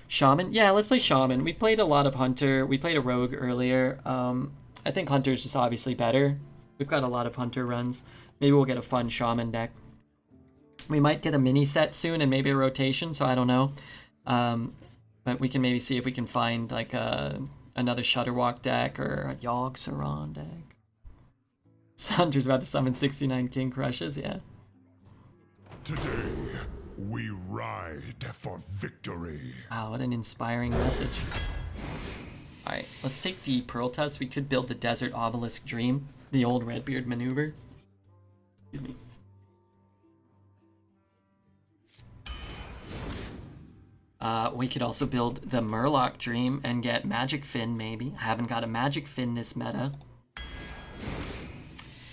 Shaman? Yeah, let's play Shaman. We played a lot of Hunter. We played a Rogue earlier. I think Hunter's just obviously better. We've got a lot of Hunter runs. Maybe we'll get a fun Shaman deck. We might get a mini set soon and maybe a rotation, so I don't know. But we can maybe see if we can find like another Shutterwalk deck or a Yogg Saron deck. So Hunter's about to summon 69 King Crushes, yeah. Today, we ride for victory. Wow, what an inspiring message. Alright, let's take the Pearl Tusk. We could build the Desert Obelisk Dream, the old Redbeard maneuver. Excuse me. We could also build the Murloc Dream and get Magic Fin, maybe. I haven't got a Magic Fin this meta.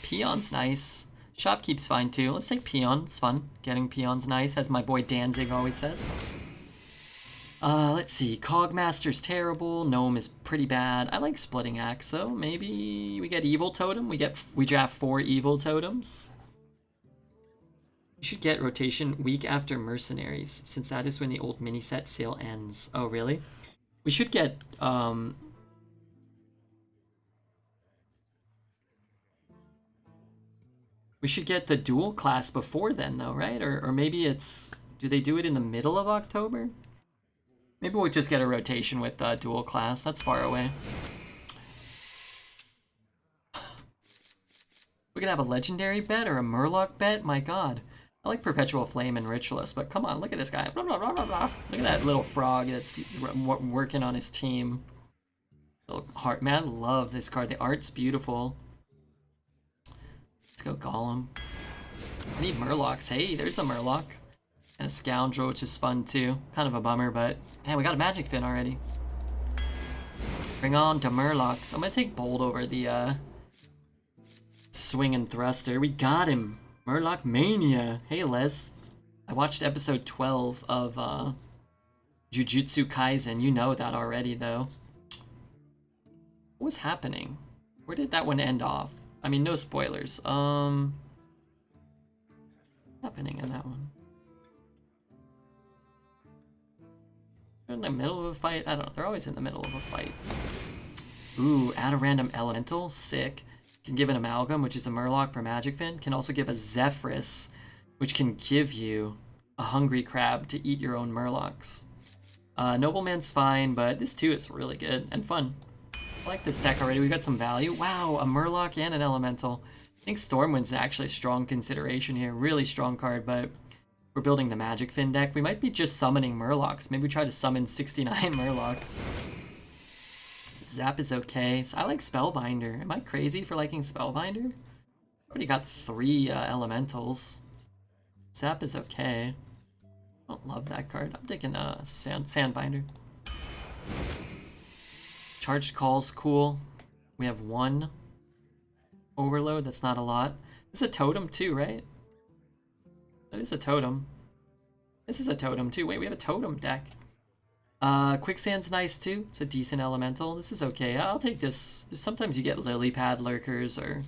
Peon's nice. Shopkeep's fine too. Let's take Peon. It's fun. Getting Peon's nice, as my boy Danzig always says. Let's see. Cogmaster's terrible. Gnome is pretty bad. I like Splitting Axe though. Maybe we get Evil Totem. We draft 4 Evil Totems. We should get rotation week after Mercenaries, since that is when the old mini set sale ends. Oh really? We should get we should get the dual class before then though, right? Or maybe it's, do they do it in the middle of October? Maybe we'll just get a rotation with dual class. That's far away. We're gonna have a legendary bet or a Murloc bet? My god. I like Perpetual Flame and Ritualist, but come on, look at this guy. Blah, blah, blah, blah, blah. Look at that little frog that's working on his team. Little heart. Man, I love this card. The art's beautiful. Let's go Golem. I need Murlocs. Hey, there's a Murloc. And a Scoundrel, which is fun too. Kind of a bummer, but man, we got a Magic Fin already. Bring on to Murlocs. I'm gonna take Bold over the Swing and Thruster. We got him. Murloc Mania. Hey Les. I watched episode 12 of Jujutsu Kaisen. You know that already though. What was happening? Where did that one end off? I mean, no spoilers. Happening in that one. They're in the middle of a fight? I don't know. They're always in the middle of a fight. Ooh, add a random elemental. Sick. Can give an Amalgam, which is a Murloc for Magic Fin. Can also give a Zephyrus, which can give you a Hungry Crab to eat your own Murlocs. Nobleman's fine, but this too is really good and fun. I like this deck already. We got some value. Wow, a Murloc and an Elemental. I think Stormwind's actually a strong consideration here. Really strong card, but we're building the Magic Fin deck. We might be just summoning Murlocs. Maybe we try to summon 69 Murlocs. Zap is okay. So I like Spellbinder. Am I crazy for liking Spellbinder? Already got 3 Elementals. Zap is okay. I don't love that card. I'm taking Sandbinder. Charged Call's cool. We have 1 Overload. That's not a lot. This is a totem too, right? That is a totem. This is a totem too. Wait, we have a totem deck. Quicksand's nice too. It's a decent elemental. This is okay. I'll take this. Sometimes you get lily pad lurkers or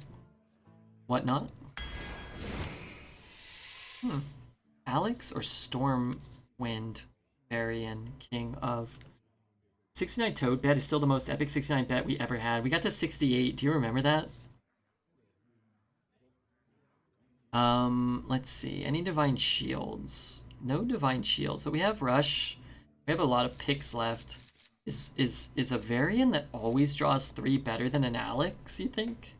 whatnot. Alex or Stormwind Varian, king of 69 Toad bet is still the most epic 69 bet we ever had. We got to 68. Do you remember that? Let's see. Any Divine Shields? No Divine Shields. So we have Rush. We have a lot of picks left. Is a Varian that always draws 3 better than an Alex, you think?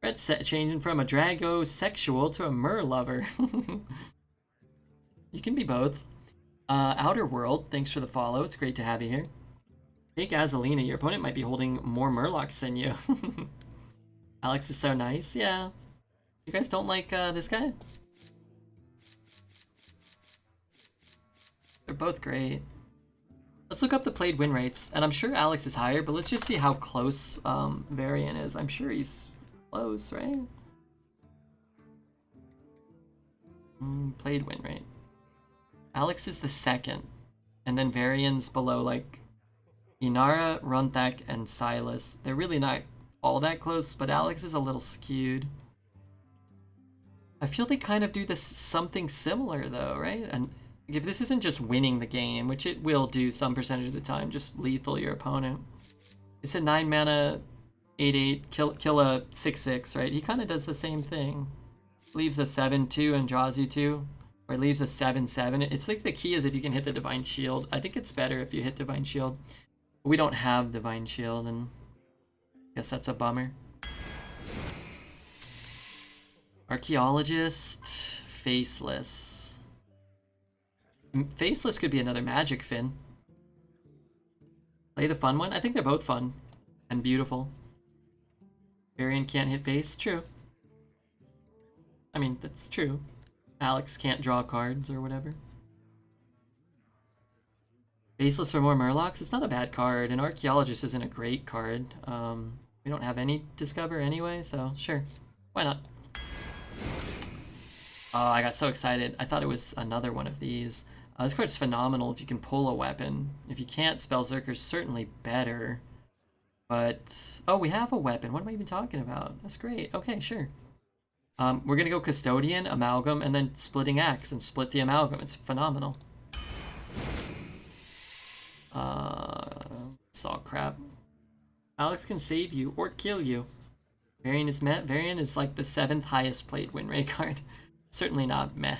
Red set changing from a Dragosexual to a Murlover. You can be both. Outer World, thanks for the follow. It's great to have you here. Hey Gasolina, your opponent might be holding more Murlocs than you. Alex is so nice. Yeah. You guys don't like this guy? They're both great. Let's look up the played win rates, and I'm sure Alex is higher, but let's just see how close Varian is. I'm sure he's close, right? Played win rate. Alex is the second, and then Varian's below like Inara, Runthak, and Silas. They're really not all that close, but Alex is a little skewed. I feel they kind of do this something similar though, right? And If this isn't just winning the game, which it will do some percentage of the time, just lethal your opponent. It's a 9 mana, 8/8, kill a 6/6, right? He kind of does the same thing. Leaves a 7/2 and draws you 2. Or leaves a 7/7. It's like the key is if you can hit the Divine Shield. I think it's better if you hit Divine Shield. But we don't have Divine Shield, and I guess that's a bummer. Archaeologist, Faceless. Faceless could be another Magic Fin. Play the fun one? I think they're both fun and beautiful. Varian can't hit face? True. I mean, that's true. Alex can't draw cards or whatever. Faceless for more Murlocs? It's not a bad card, and Archaeologist isn't a great card. We don't have any Discover anyway, so sure. Why not? Oh, I got so excited. I thought it was another one of these. This card's phenomenal if you can pull a weapon. If you can't, Spellzerker's certainly better. But, oh, we have a weapon. What am I even talking about? That's great. Okay, sure. We're going to go Custodian, Amalgam, and then Splitting Axe and split the Amalgam. It's phenomenal. It's all crap. Alex can save you or kill you. Varian is met. Varian is like the 7th highest played win rate card. Certainly not meh.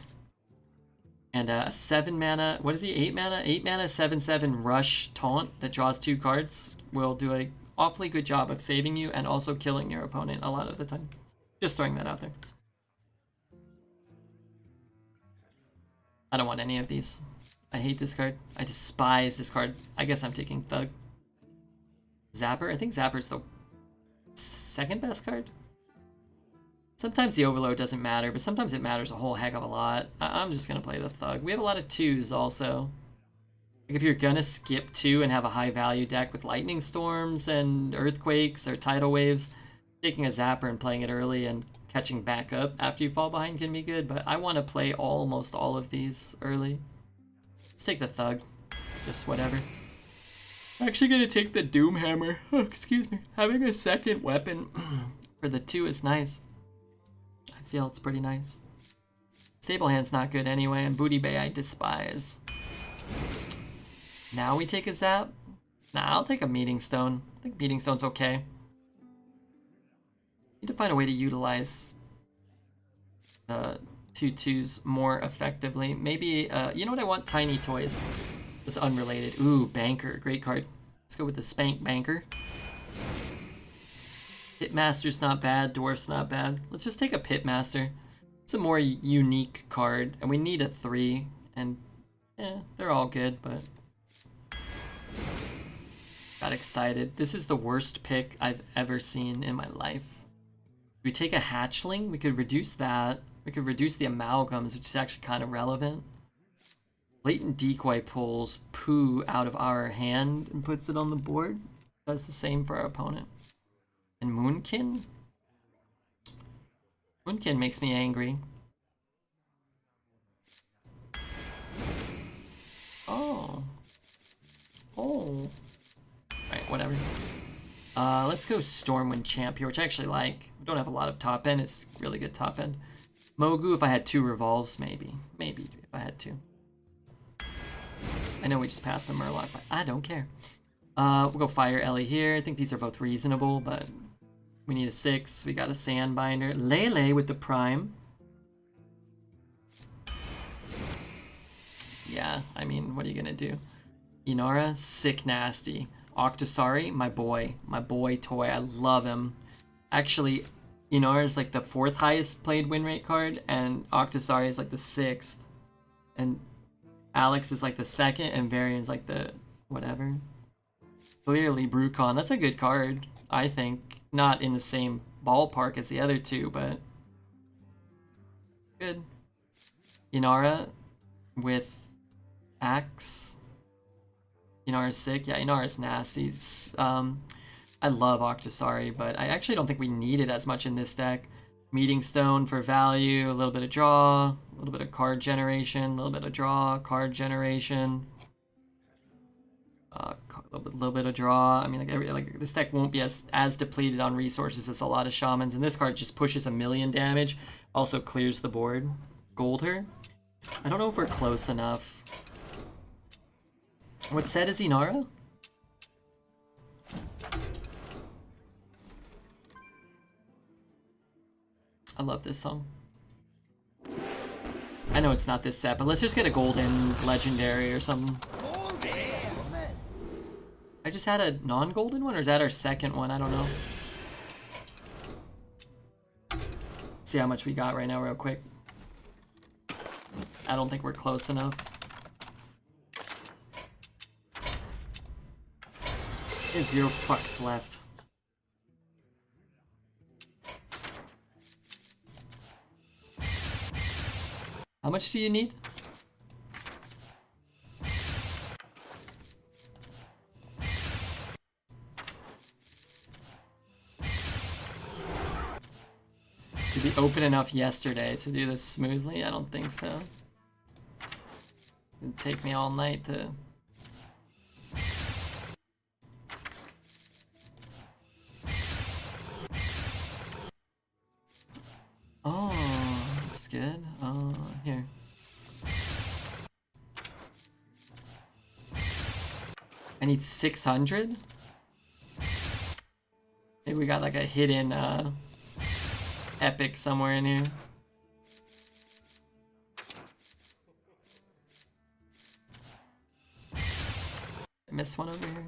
And a 7 mana, what is he? 8 mana? 8 mana, 7/7 Rush Taunt that draws 2 cards will do an awfully good job of saving you and also killing your opponent a lot of the time. Just throwing that out there. I don't want any of these. I hate this card. I despise this card. I guess I'm taking Thug. Zapper? I think Zapper's the 2nd best card. Sometimes the Overload doesn't matter, but sometimes it matters a whole heck of a lot. I'm just going to play the Thug. We have a lot of 2s also. Like if you're going to skip 2 and have a high value deck with Lightning Storms and Earthquakes or Tidal Waves, taking a Zapper and playing it early and catching back up after you fall behind can be good, but I want to play almost all of these early. Let's take the Thug. Just whatever. I'm actually going to take the Doomhammer. Oh, excuse me. Having a 2nd weapon for the 2 is nice. I feel it's pretty nice. Stable Hand's not good anyway, and Booty Bay I despise. Now we take a Zap? Nah, I'll take a Meeting Stone. I think Meeting Stone's okay. Need to find a way to utilize 2/2s more effectively. Maybe, you know what I want? Tiny Toys. It's unrelated. Ooh, Banker. Great card. Let's go with the Spank Banker. Pitmaster's not bad. Dwarf's not bad. Let's just take a Pitmaster. It's a more unique card, and we need a 3. And, they're all good, but... Got excited. This is the worst pick I've ever seen in my life. We take a Hatchling, we could reduce that. We could reduce the Amalgams, which is actually kind of relevant. Blatant Decoy pulls poo out of our hand and puts it on the board. Does the same for our opponent. And Moonkin? Moonkin makes me angry. Oh. Oh. Alright, whatever. Let's go Stormwind Champ here, which I actually like. We don't have a lot of top end. It's really good top end. Mogu, if I had 2 revolves, maybe. Maybe, if I had 2. I know we just passed the Murloc, but I don't care. We'll go Fire Ellie here. I think these are both reasonable, but we need a 6. We got a Sandbinder. Lele with the Prime. Yeah, I mean, what are you gonna do? Inara, sick nasty. Octosari, my boy toy. I love him. Actually, Inara is like the 4th highest played win rate card, and Octosari is like the 6th. And Alex is like the 2nd, and Varian's like the whatever. Clearly, Brucon. That's a good card, I think. Not in the same ballpark as the other 2, but good. Inara with Axe. Inara's sick. Yeah, Inara's nasty. I love Octosari, but I actually don't think we need it as much in this deck. Meeting Stone for value, a little bit of draw, a little bit of card generation, a little bit of draw, card generation. A little bit of draw. I mean, like this deck won't be as depleted on resources as a lot of Shamans, and this card just pushes 1,000,000 damage, also clears the board. Gold her. I don't know if we're close enough. What set is Inara? I love this song. I know it's not this set, but let's just get a golden legendary or something. I just had a non-golden one, or is that our second one? I don't know. See how much we got right now real quick. I don't think we're close enough. There's 0 fucks left. How much do you need? To be open enough yesterday to do this smoothly? I don't think so. It'd take me all night to... Oh, that's good. Here. I need 600? Maybe we got like a hidden epic somewhere in here. I missed one over here.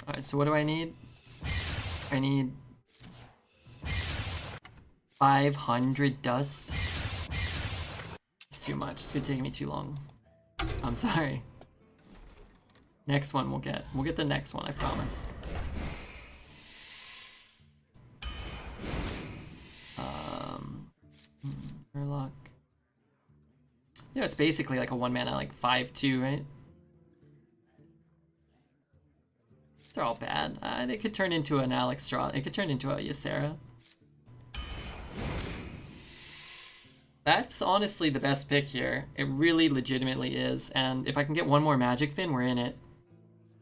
Alright, so what do I need? I need 500 dust. It's too much. It's gonna take me too long. I'm sorry. Next one we'll get. We'll get the next one, I promise. Murloc. Yeah, it's basically like a 1-mana, like 5/2, right? They're all bad. They could turn into an Alex Straw. It could turn into a Ysera. That's honestly the best pick here. It really legitimately is. And if I can get one more Magic Fin, we're in it.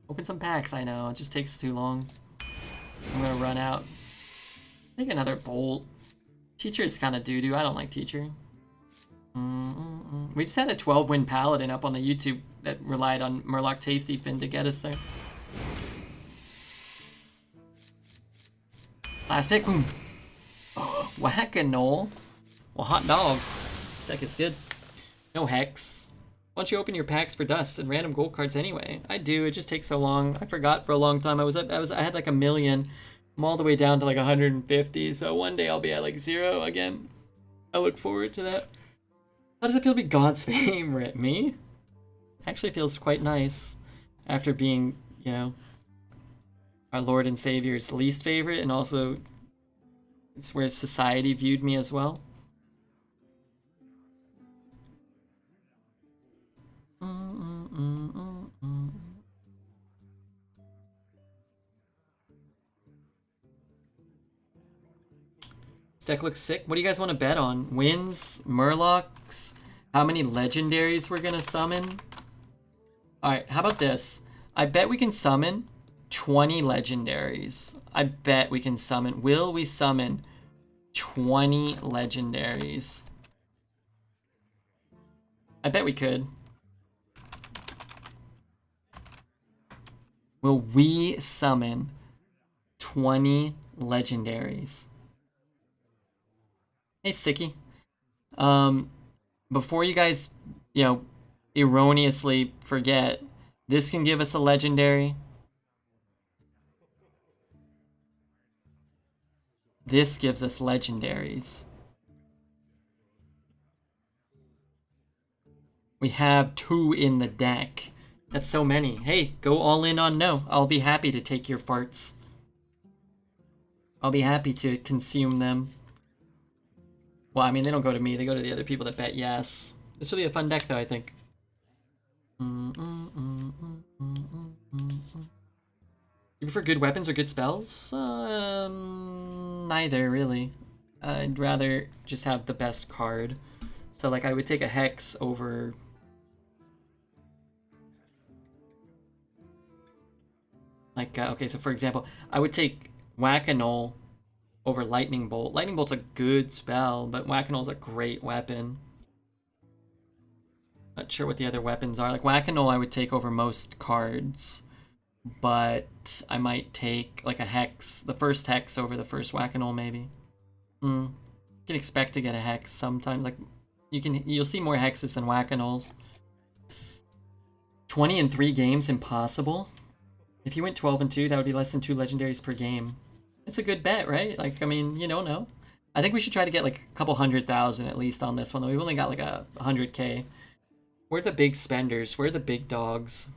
Open some packs, I know. It just takes too long. I'm gonna run out. Take another Bolt. Teacher is kind of doo-doo. I don't like Teacher. We just had a 12-win Paladin up on the YouTube that relied on Murloc Tasty Fin to get us there. Last pick, boom. Oh, whack-a-knoll. Well, hot dog. This deck is good. No Hex. Why don't you open your packs for dust and random gold cards anyway? I do, it just takes so long. I forgot for a long time. I had like 1 million. I'm all the way down to like 150, so one day I'll be at like 0 again. I look forward to that. How does it feel to be God's favorite? Me? Actually feels quite nice after being, you know, our Lord and Savior's least favorite, and also it's where society viewed me as well. This deck looks sick. What do you guys want to bet on? Wins? Murlocs? How many legendaries we're gonna summon? Alright, how about this? I bet we can summon 20 legendaries. I bet we can summon. Will we summon 20 legendaries? I bet we could. Will we summon 20 legendaries? Hey, Sicky. Before you guys, you know, erroneously forget, this can give us a legendary. This gives us legendaries. We have 2 in the deck. That's so many. Hey, go all in on no. I'll be happy to take your farts. I'll be happy to consume them. Well, I mean, they don't go to me. They go to the other people that bet yes. This will be a fun deck, though, I think. You prefer good weapons or good spells? Neither, really. I'd rather just have the best card. So, like, I would take a Hex over... Like, okay, so for example, I would take Whack-A-Null over Lightning Bolt. Lightning Bolt's a good spell, but Whack-A-Null's a great weapon. Not sure what the other weapons are. Like, Whack-A-Null I would take over most cards, but I might take, like, a Hex, the first Hex over the first Whack-A-Null, maybe. You can expect to get a Hex sometimes. Like, you'll see more Hexes than Whack-A-Nulls. 20 in 3 games, impossible. If you went 12 and 2, that would be less than 2 legendaries per game. It's a good bet, right? Like, I mean, you don't know. I think we should try to get like a couple 100,000 at least on this one. We've only got like a 100K. We're the big spenders. We're the big dogs.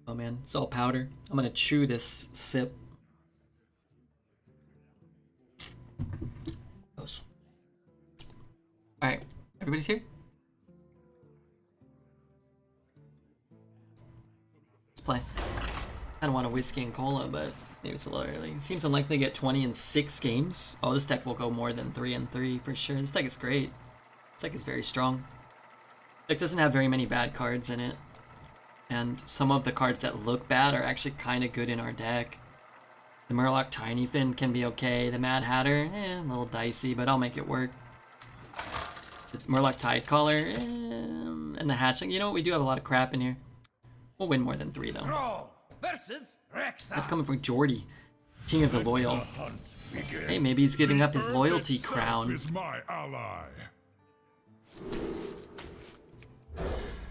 Oh man, it's all powder. I'm gonna chew this sip. Alright, everybody's here? Let's play. I don't want a whiskey and cola, but maybe it's a little early. It seems unlikely to get 20 in 6 games. Oh, this deck will go more than 3 and 3 for sure. This deck is great. This deck is very strong. Deck doesn't have very many bad cards in it. And some of the cards that look bad are actually kind of good in our deck. The Murloc Tiny Fin can be okay. The Mad Hatter, a little dicey, but I'll make it work. The Murloc Tidecaller, and the Hatchling. You know what? We do have a lot of crap in here. We'll win more than 3 though. That's coming from Jordy, King of the Loyal. Hey, maybe he's giving up his loyalty crown. Is my ally.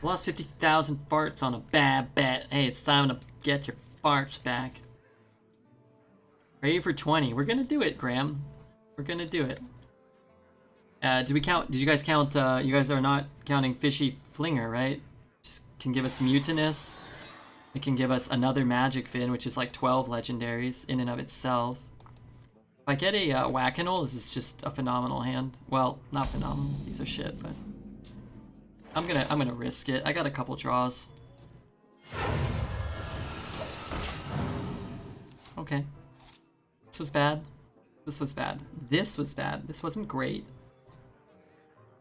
Lost 50,000 farts on a bad bet. Hey, it's time to get your farts back. Ready for 20. We're gonna do it, Graham. We're gonna do it. Did we count? Did you guys count? You guys are not counting Fishy Flinger, right? Just can give us Mutinous. It can give us another Magic Fin, which is like 12 legendaries in and of itself. If I get a Whack-A-Null, this is just a phenomenal hand. Well, not phenomenal. These are shit, but I'm gonna risk it. I got a couple draws. Okay. This was bad. This was bad. This was bad. This wasn't great.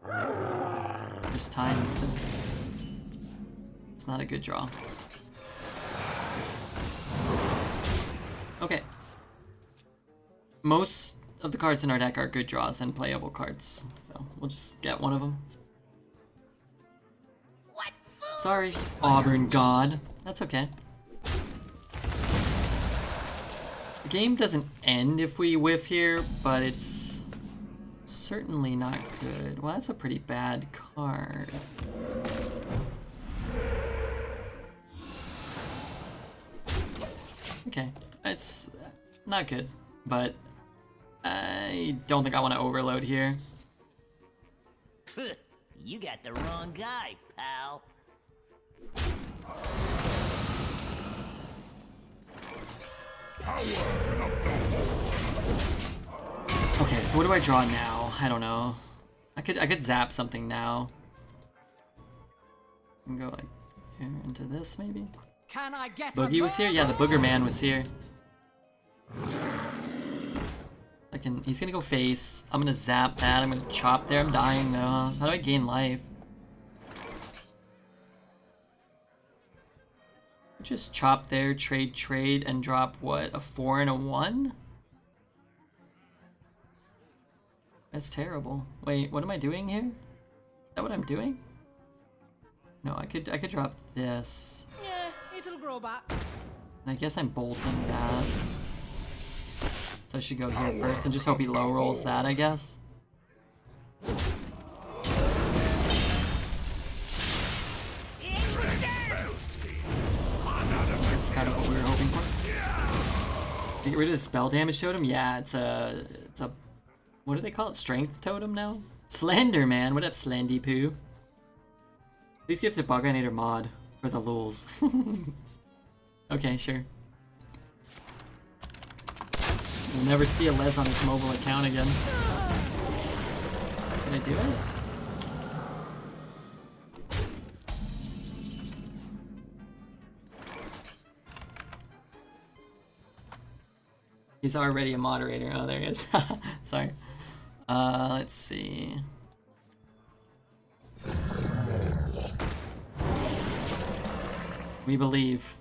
There's time still. It's not a good draw. Okay. Most of the cards in our deck are good draws and playable cards, so we'll just get one of them. Sorry, Auburn God. That's okay. The game doesn't end if we whiff here, but it's certainly not good. Well, that's a pretty bad card. Okay, it's not good, but I don't think I want to overload here. You got the wrong guy, pal. Okay, so what do I draw now? I don't know. I could zap something now. I can go like here into this maybe. Can I get Boogie was here? Yeah, the Booger Man was here. He's gonna go face. I'm gonna zap that. I'm gonna chop there. I'm dying though. How do I gain life? Just chop there, trade, and drop what? A 4 and a 1? That's terrible. Wait, what am I doing here? Is that what I'm doing? No, I could drop this. Yeah, it'll grow back. And I guess I'm bolting that. So I should go here first and just hope he low rolls that, I guess. That's kind of what we were hoping for. To get rid of the spell damage totem? Yeah, it's a what do they call it? Strength totem now? Slender Man. What up, Slendy Poo? Please give the Buginator mod for the lulz. Okay, sure. We'll never see a Les on his mobile account again. Can I do it? He's already a moderator. Oh, there he is. Sorry. Let's see. We believe.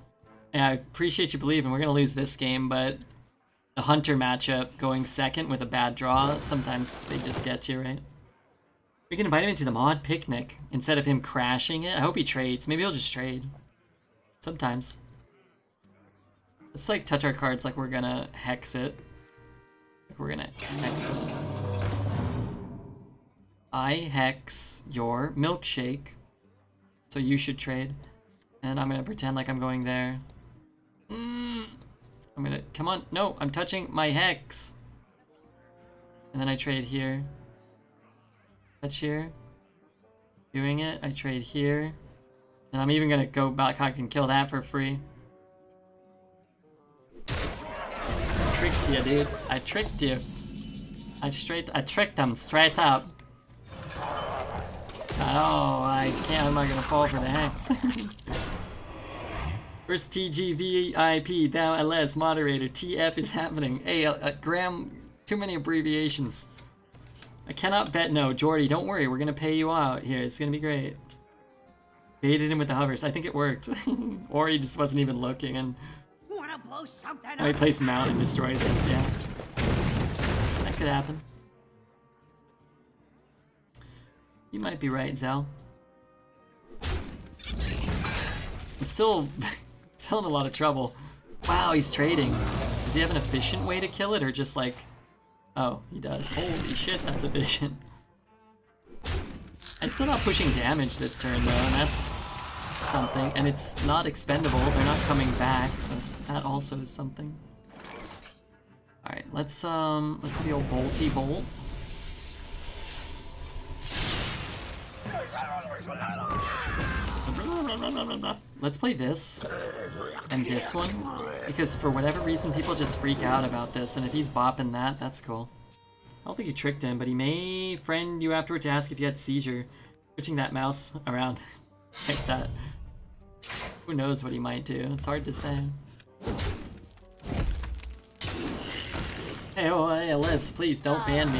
Yeah, I appreciate you believing. We're gonna lose this game, but the Hunter matchup going second with a bad draw, sometimes they just get you, right? We can invite him into the mod picnic instead of him crashing it. I hope he trades. Maybe he'll just trade. Sometimes. Let's like touch our cards like we're gonna hex it. Like we're gonna hex it. I hex your milkshake. So you should trade. And I'm gonna pretend like I'm going there. I'm gonna, come on, no, I'm touching my hex. And then I trade here. Touch here. Doing it, I trade here. And I'm even gonna go back, I can kill that for free. I tricked you, dude. I tricked you. I tricked them straight up. Oh, I can't, I'm not gonna fall for the hex. First TGVIP, thou LS, moderator, TF is happening. Hey, Graham, too many abbreviations. I cannot bet no. Jordy, don't worry, we're gonna pay you out here, it's gonna be great. Baited him with the hovers, I think it worked. Or he just wasn't even looking and... Wanna blow something Oh, he up? plays Mount and destroys us, yeah. That could happen. You might be right, Zell. I'm still in a lot of trouble. Wow, he's trading. Does he have an efficient way to kill it or just like... Oh, he does. Holy shit, that's efficient. I'm still not pushing damage this turn though, and that's something. And it's not expendable, they're not coming back, so that also is something. Alright, let's do the old bolty bolt. Let's play this and this one, because for whatever reason people just freak out about this, and if he's bopping that, that's cool. I don't think you tricked him, but he may friend you afterward to ask if you had seizure. Switching that mouse around like that. Who knows what he might do, it's hard to say. Hey, oh, hey, Liz, please don't ban me.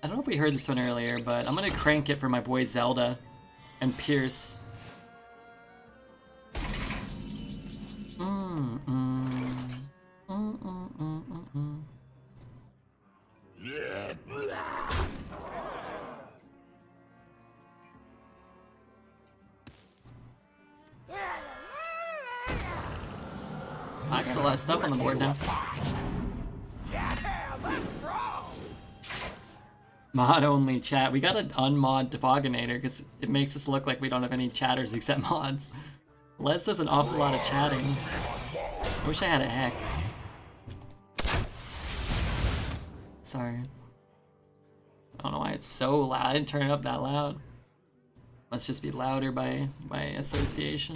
I don't know if we heard this one earlier, but I'm gonna crank it for my boy Zelda and Pierce. I got a lot of stuff on the board now. Mod only chat. We got an unmod Toboganator because it makes us look like we don't have any chatters except mods. Les does an awful lot of chatting. I wish I had a hex. Sorry. I don't know why it's so loud. I didn't turn it up that loud. Must just be louder by association.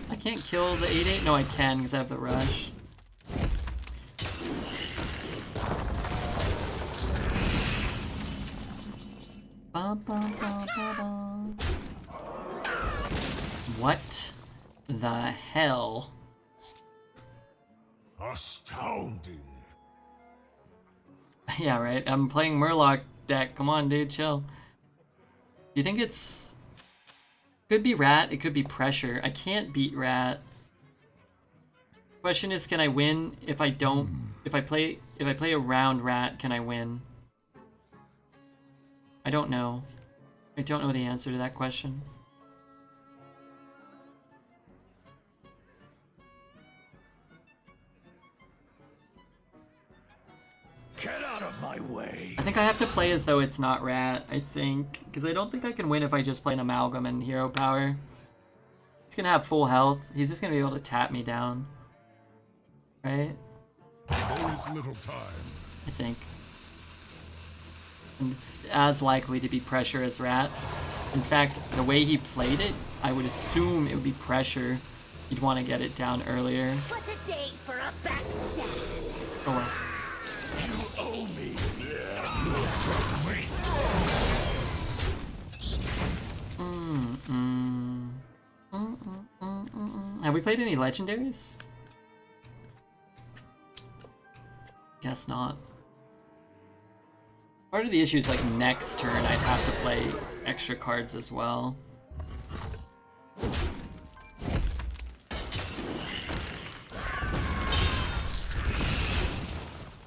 I can't kill the 8/8? No, I can because I have the rush. What the hell? Astounding. Yeah, right. I'm playing Murloc deck. Come on, dude, chill. You think it's... Could be Rat, it could be Pressure. I can't beat Rat. Question is, can I win if I don't... If I play around Rat, can I win? I don't know. I don't know the answer to that question. Get out of my way. I think I have to play as though it's not Rat, I think. Because I don't think I can win if I just play an Amalgam and Hero Power. He's gonna have full health. He's just gonna be able to tap me down. Right? There is little time. I think. And it's as likely to be Pressure as Rat. In fact, the way he played it, I would assume it would be Pressure. You'd want to get it down earlier. What a day for a backstab. Oh well. You owe me. Have we played any legendaries? guess not. Part of the issue is like next turn I'd have to play extra cards as well.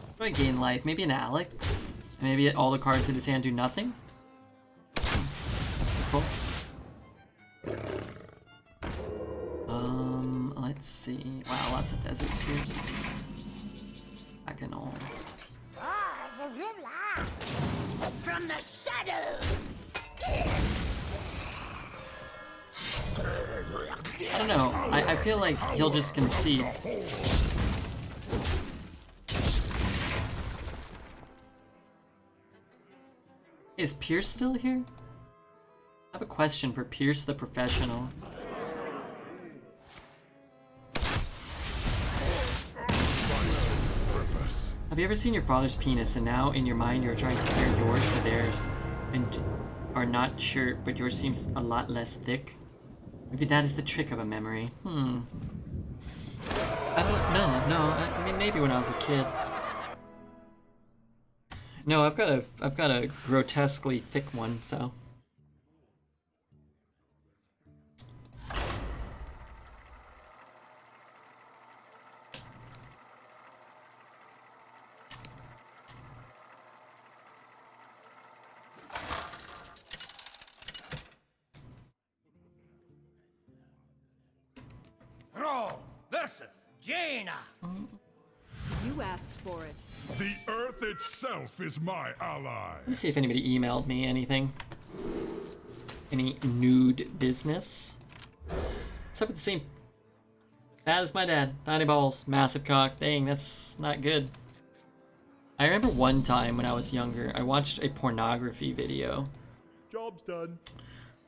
How do I gain life? Maybe an Alex? Maybe all the cards in his hand do nothing? Cool. Let's see. Wow, lots of desert spheres. I can all. From the shadows. I don't know. I feel like he'll just concede. Is Pierce still here? I have a question for Pierce the Professional. Have you ever seen your father's penis and now in your mind you're trying to compare yours to theirs and are not sure, but yours seems a lot less thick? Maybe that is the trick of a memory. I don't know. No, I mean maybe when I was a kid. No, I've got a grotesquely thick one, so. Throne versus Jaina. You asked for it. The earth itself is my ally. Let me see if anybody emailed me anything. Any nude business? Except for the same. Bad as my dad. Tiny balls, massive cock. Dang, that's not good. I remember one time when I was younger, I watched a pornography video. Job's done.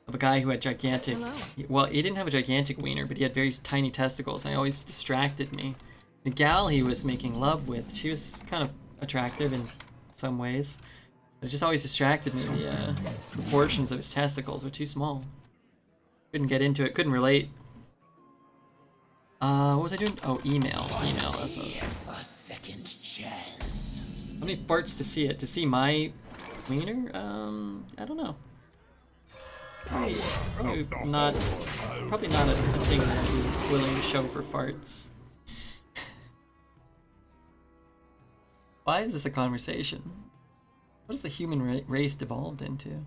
Of a guy who had gigantic. Hello. Well, he didn't have a gigantic wiener, but he had very tiny testicles, and it always distracted me. The gal he was making love with, she was kind of attractive in some ways. It just always distracted me. The proportions of his testicles were too small. Couldn't get into it, couldn't relate. What was I doing? Oh, email. Email, that's what. A second chance. How many farts to see it? To see my wiener? I don't know. Probably not a thing that I'm willing to show for farts. Why is this a conversation? What has the human race devolved into?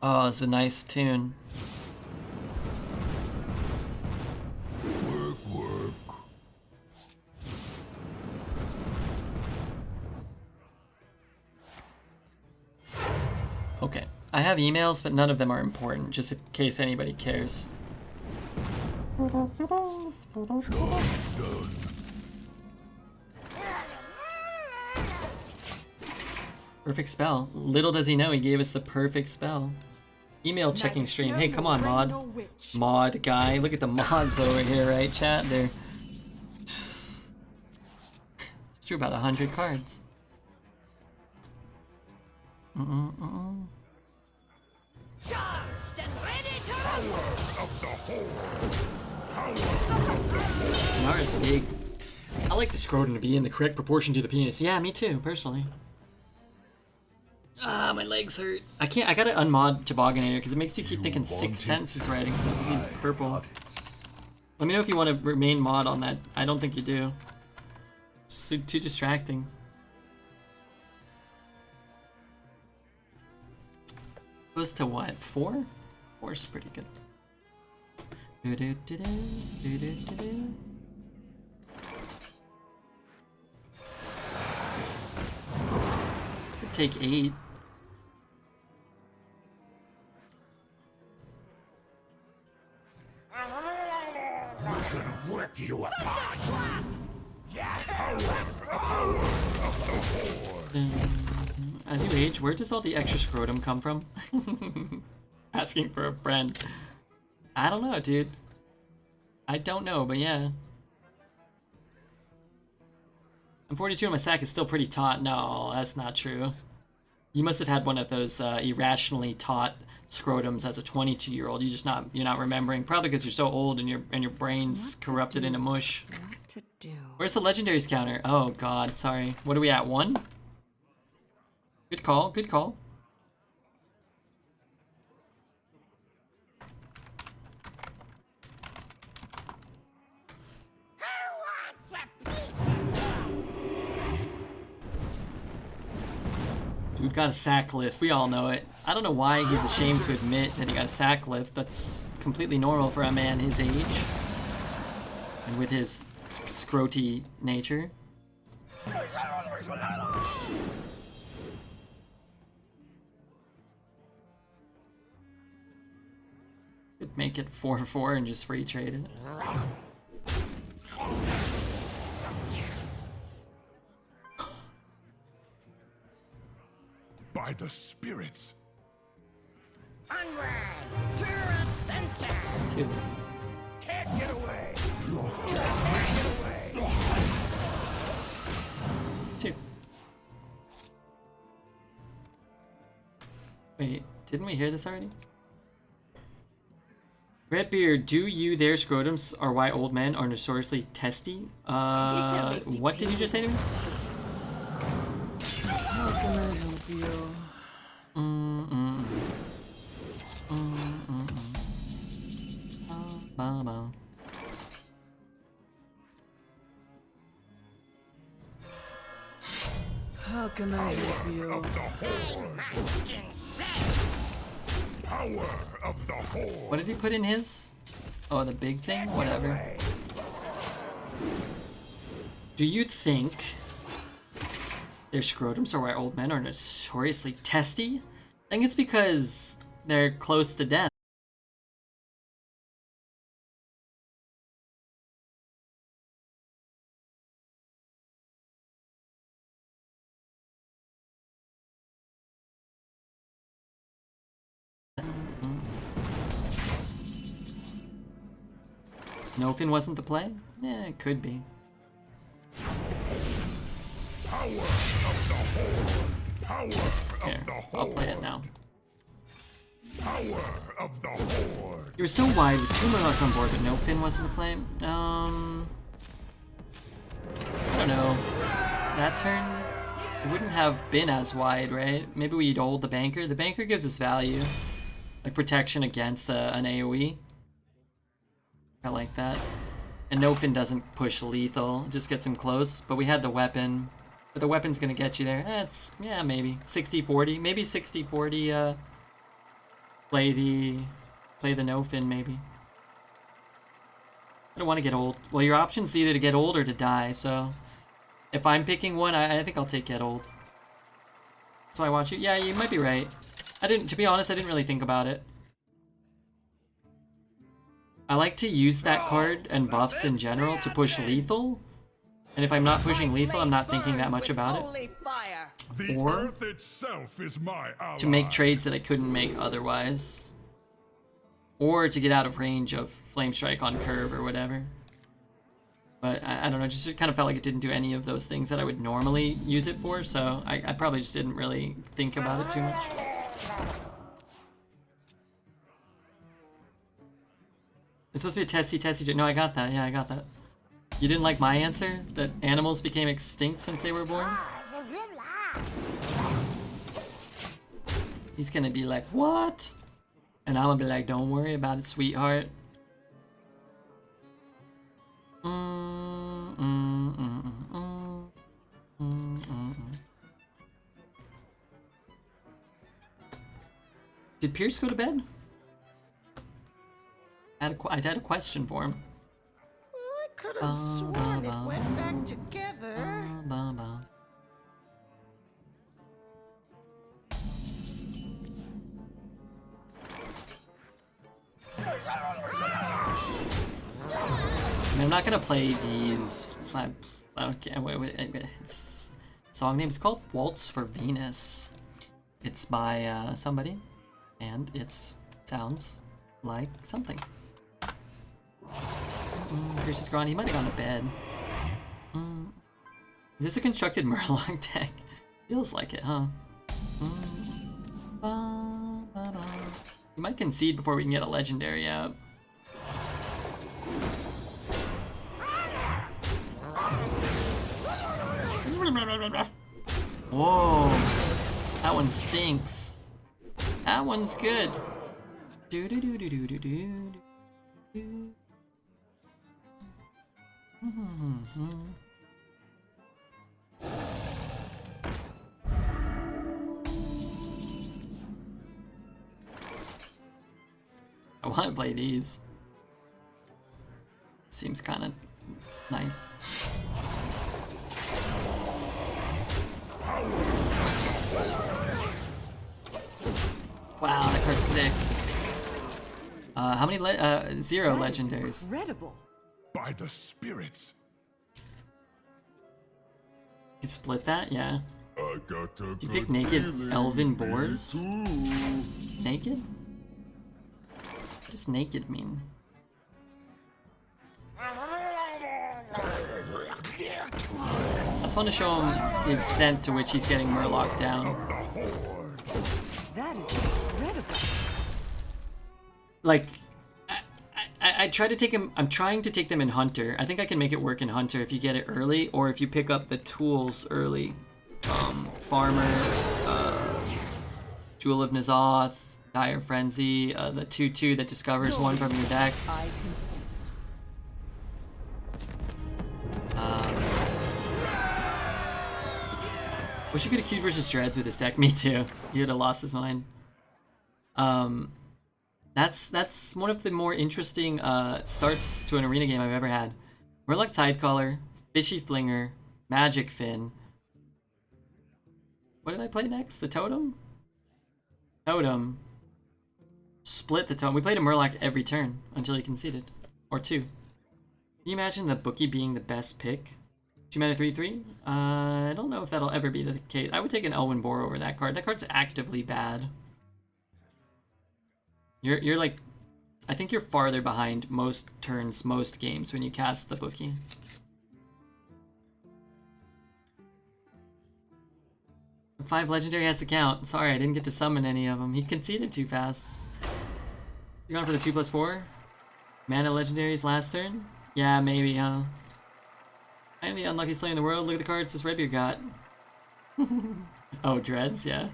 Oh, it's a nice tune. Work. Okay, I have emails, but none of them are important, just in case anybody cares. Perfect spell. Little does he know he gave us the perfect spell. Email checking stream. Hey, come on, mod. Mod guy. Look at the mods over here, right, chat? They're... drew about 100 cards. Charged and ready to rumble. Nara's big. I like the scrotum to be in the correct proportion to the penis. Yeah, me too, personally. Ah, my legs hurt. I can't. I gotta unmod Tobogganator because it makes you keep thinking Sixth Sense is writing stuff because he's purple. Let me know if you want to remain mod on that. I don't think you do. It's too distracting. Goes to what? 4? 4 is pretty good. Could take 8. Rip you apart. As you age, where does all the extra scrotum come from? Asking for a friend. I don't know, dude. I don't know, but yeah. I'm 42 and my sack is still pretty taut. No, that's not true. You must have had one of those irrationally taught scrotums as a 22-year-old. You're not remembering, probably because you're so old and your brain's corrupted into mush. What to do? Where's the legendaries counter? Oh god, sorry. What are we at? 1? Good call, good call. Dude got a sack lift. We all know it. I don't know why he's ashamed to admit that he got a sack lift. That's completely normal for a man his age. And with his scroty nature. Could make it 4-4 and just free trade it. By the spirits. Onward to adventure. 2. Can't get away. Lockjaw. Can't get away. 2. Wait, didn't we hear this already? Redbeard, do you their scrotums are why old men are notoriously testy? What did you just say to me? How can I help you? Ba-ba. How can I help you? Of the horde. Must insist. Power of the horde. What did he put in his? Oh, the big thing? Whatever. Do you think their scrotums are why old men are notoriously testy? I think it's because they're close to death. Nofin wasn't the play? Yeah, it could be. Power of the horde. Power Here, of the horde. I'll play it now. Power of the horde. You were so wide with 2 Murlocs on board, but Nofin wasn't the play. I don't know. That turn, it wouldn't have been as wide, right? Maybe we'd hold the banker. The banker gives us value, like protection against an AoE. I like that. And Nofin doesn't push lethal, just gets him close. But we had the weapon. But the weapon's gonna get you there. It's, yeah, maybe 60-40. Maybe 60-40. Play the Nofin, maybe. I don't want to get old. Well, your option's either to get old or to die. So if I'm picking one, I think I'll take get old. That's why I want you. Yeah, you might be right. To be honest, I didn't really think about it. I like to use that card and buffs in general to push lethal. And if I'm not pushing lethal, I'm not thinking that much about it. Holy fire. The Or earth itself is my ally. To make trades that I couldn't make otherwise. Or to get out of range of Flame Strike on curve or whatever. But I don't know, just kind of felt like it didn't do any of those things that I would normally use it for, so I probably just didn't really think about it too much. It's supposed to be a testy. No, I got that. Yeah, I got that. You didn't like my answer? That animals became extinct since they were born? He's gonna be like, what? And I'm gonna be like, don't worry about it, sweetheart. Did Pierce go to bed? I had a question for him. I could have sworn it went back together. I mean, I'm not gonna play these. I don't care. Wait. It's song name is called "Waltz for Venus." It's by somebody, and it sounds like something. Pierce is gone. He might have gone to bed. Is this a constructed Murloc deck? Feels like it, huh? You might concede before we can get a legendary out. Whoa, that one stinks. That one's good. Do do do do do do do do. I want to play these. Seems kind of nice. Wow, that card's sick. How many? Zero legendaries. Incredible. By the spirits. You can split that, yeah. I got a You pick naked elven boars? Naked? What does naked mean? I just want to show him the extent to which he's getting Murloc down. That is incredible. Like, I try to take him. I'm trying to take them in Hunter. I think I can make it work in Hunter if you get it early, or if you pick up the tools early. Farmer, Jewel of N'Zoth, Dire Frenzy, the 2/2 that discovers one from your deck. I can see. Wish you could have queued versus Dreads with this deck. Me too. He would have lost his mind. That's one of the more interesting starts to an arena game I've ever had. Murloc Tidecaller, Fishy Flinger, Magic Fin. What did I play next? The Totem? Totem. Split the Totem. We played a Murloc every turn until he conceded. Or two. Can you imagine the Bookie being the best pick? 2 mana 3/3? I don't know if that'll ever be the case. I would take an Elwyn Boar over that card. That card's actively bad. You're like, I think you're farther behind most turns, most games when you cast the Bookie. The 5 legendary has to count. Sorry, I didn't get to summon any of them. He conceded too fast. You're going for the 2/4? Mana legendaries last turn? Yeah, maybe, huh? I am the unluckiest player in the world. Look at the cards this Redbeard got. Oh, Dreads, yeah.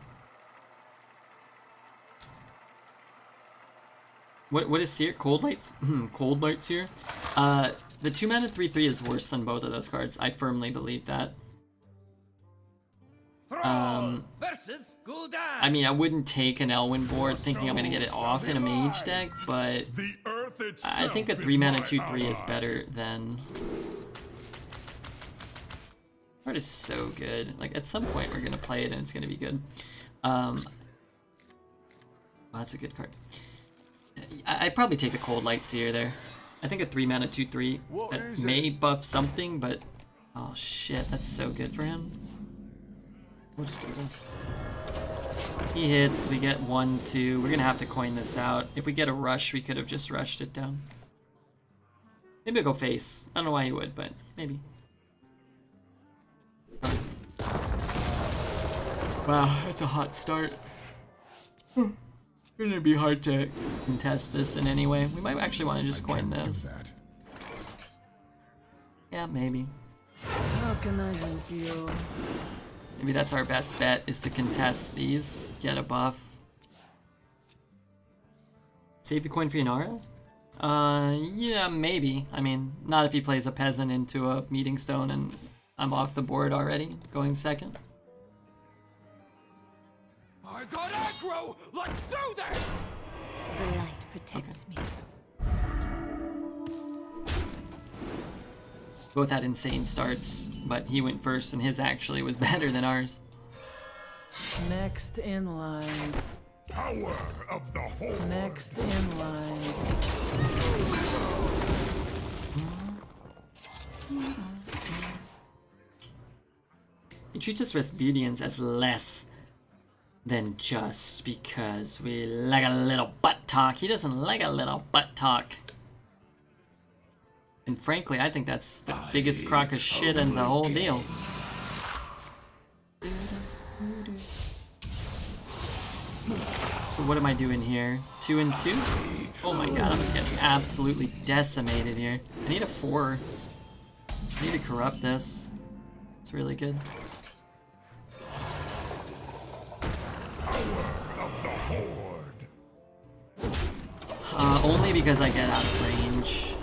What is Seer? Cold Light? Cold Light Seer? The 2 mana 3/3 is worse than both of those cards. I firmly believe that. Versus Gul'dan. I mean, I wouldn't take an Elwyn board thinking I'm gonna get it off in a mage deck, but The earth itself I think a is 3 mana my 2/3 is ally. better than. Card is so good. Like, at some point we're gonna play it and it's gonna be good. Well, that's a good card. I'd probably take the Cold Light Seer there. I think a 3 mana 2/3 that may buff something, but oh shit, that's so good for him. We'll just do this. He hits, we get 1/2. We're gonna have to coin this out. If we get a rush, we could have just rushed it down. Maybe I'll go face. I don't know why he would, but maybe. Wow, that's a hot start. Gonna be hard to contest this in any way. We might actually want to just coin this. That. Yeah, maybe. How can I help you? Maybe that's our best bet, is to contest these, get a buff. Save the coin for Yanara? Yeah, maybe. I mean, not if he plays a peasant into a meeting stone and I'm off the board already, going second. I got aggro. Let's do this. The light protects me. Both had insane starts, but he went first and his actually was better than ours. Next in line. Power of the whole. Next in line. He treats us Raspudians as less than just because we like a little butt talk. He doesn't like a little butt talk. And frankly, I think that's the biggest crock of shit in the whole deal. So what am I doing here? 2 and 2? Oh my god, I'm just getting absolutely decimated here. I need a 4. I need to corrupt this. It's really good. Only because I get out of range.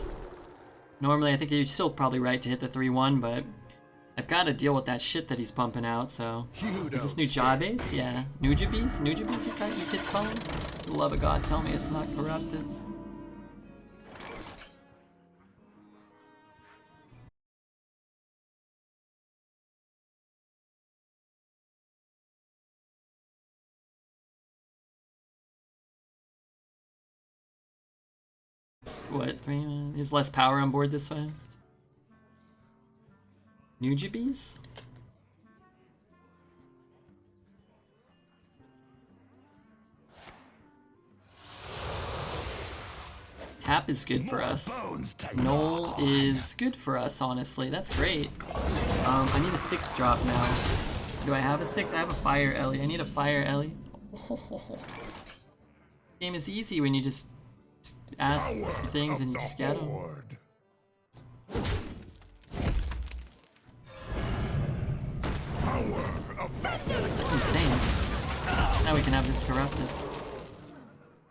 Normally, I think you're still probably right to hit the 3-1, but I've got to deal with that shit that he's pumping out, so... Is this Nujabes? Yeah. Nujabes? Nujabes, you kids call him? For the love of God, tell me it's not corrupted. What? Is less power on board this way? Nujabes? Tap is good for us. Null is good for us, honestly. That's great. I need a 6 drop now. Do I have a 6? I have a Fire Ellie. I need a Fire Ellie. Oh. Game is easy when you just ask for things and you just get them. That's insane. Now we can have this corrupted.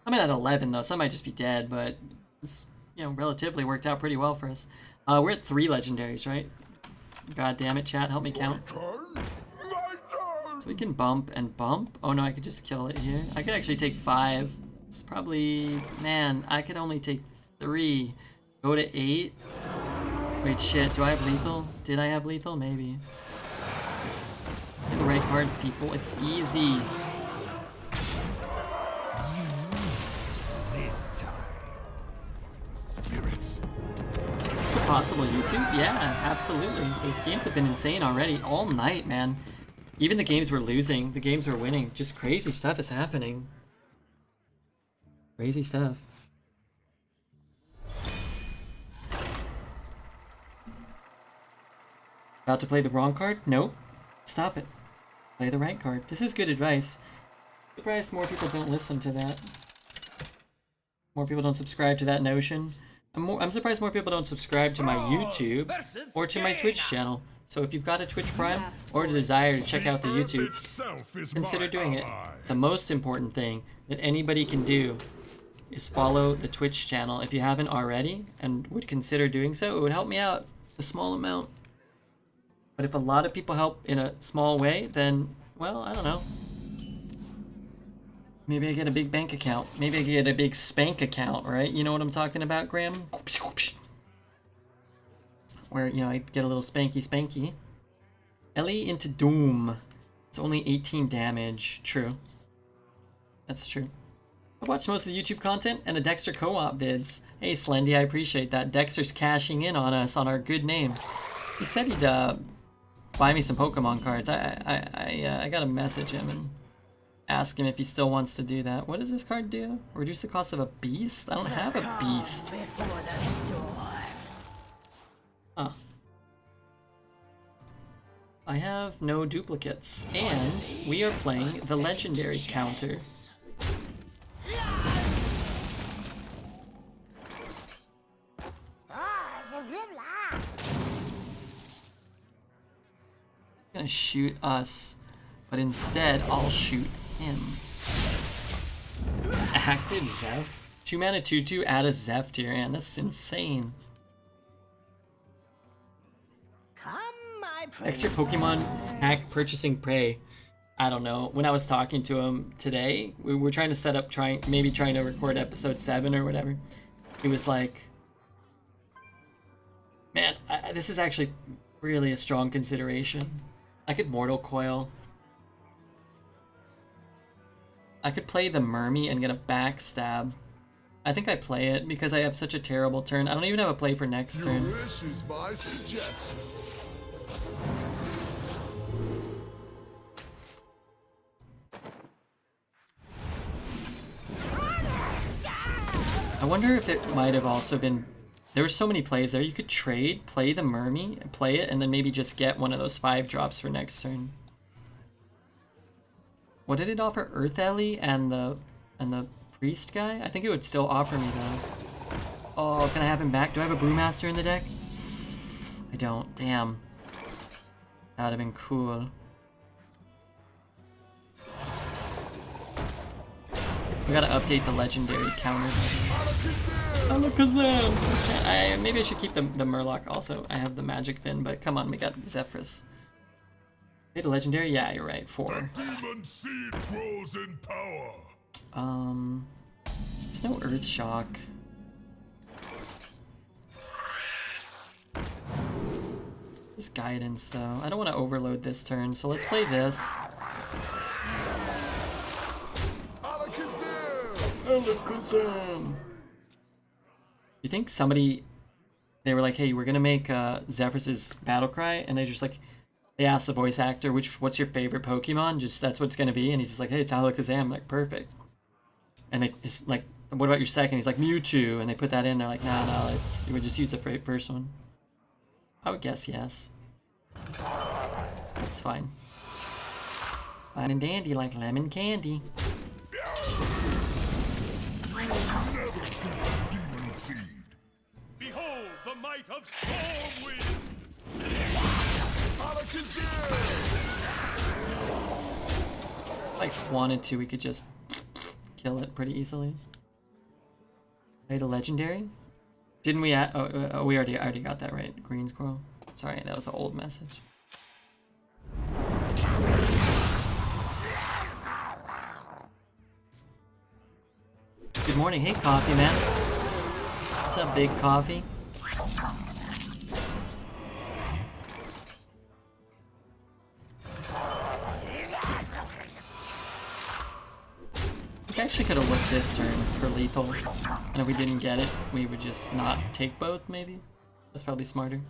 I'm at 11 though, so I might just be dead, but it's, you know, relatively worked out pretty well for us. We're at 3 legendaries, right? God damn it, chat, help me count. So we can bump and bump. Oh no, I could just kill it here. I could actually take 5. It's probably, man, I could only take 3. Go to 8. Wait, shit, do I have lethal? Did I have lethal? Maybe. Get the right card, people. It's easy. Is this a possible YouTube? Yeah, absolutely. Those games have been insane already. All night, man. Even the games we're losing, the games we're winning. Just crazy stuff is happening. Crazy stuff. About to play the wrong card? Nope. Stop it. Play the right card. This is good advice. I'm surprised more people don't listen to that. More people don't subscribe to that notion. I'm surprised more people don't subscribe to my YouTube or to my Twitch channel. So if you've got a Twitch Prime or a desire to check out the YouTube, consider doing it. The most important thing that anybody can do is follow the Twitch channel if you haven't already and would consider doing so. It would help me out a small amount. But if a lot of people help in a small way, then, well, I don't know. Maybe I get a big bank account. Maybe I get a big spank account, right? You know what I'm talking about, Graham? Where, you know, I get a little spanky. Ellie into Doom. It's only 18 damage. True. That's true. I watch most of the YouTube content and the Dexter co-op vids. Hey, Slendy, I appreciate that. Dexter's cashing in on us, on our good name. He said he'd buy me some Pokemon cards. I gotta message him and ask him if he still wants to do that. What does this card do? Reduce the cost of a beast? I don't have a beast. Oh. I have no duplicates, and we are playing the legendary counter. Gonna shoot us, but instead I'll shoot him. Active Zeph? 2 mana 2/2, add a Zeph to your hand. That's insane. Extra Pokemon pack purchasing prey. I don't know. When I was talking to him today, we were trying to set up, maybe trying to record episode 7 or whatever. He was like, man, this is actually really a strong consideration. I could Mortal Coil. I could play the Mermy and get a backstab. I think I play it because I have such a terrible turn. I don't even have a play for next turn. I wonder if it might have also been... There were so many plays there. You could trade, play the Mermy, play it, and then maybe just get one of those 5 drops for next turn. What did it offer? Earth Ellie and the priest guy? I think it would still offer me those. Oh, can I have him back? Do I have a Brewmaster in the deck? I don't. Damn. That'd have been cool. We gotta update the legendary counter. Alakazam! Maybe I should keep the Murloc also. I have the Magic Fin, but come on, we got Zephyrus. Hey, the legendary? Yeah, you're right. 4. The demon seed grows in power. There's no Earth Shock. This guidance though. I don't want to overload this turn, so let's play this. Alakazam! You think somebody, they were like, hey, we're gonna make Zephyrus' battle cry, and they just like, they asked the voice actor, what's your favorite Pokemon? Just that's what it's gonna be, and he's just like, hey, it's Alakazam. Like, perfect. And they it's like, what about your second? He's like, Mewtwo, and they put that in. They're like, no, you would just use the first one. I would guess yes. That's fine. Fine and dandy like lemon candy. Demon seed. Behold the might of Stormwind! If I wanted to, we could just kill it pretty easily. Play the legendary? Didn't we add, we already got that right. Green squirrel. Sorry, that was an old message. Good morning. Hey, Coffee Man. What's up, Big Coffee? We actually could have looked this turn for lethal, and if we didn't get it, we would just not take both, maybe? That's probably smarter.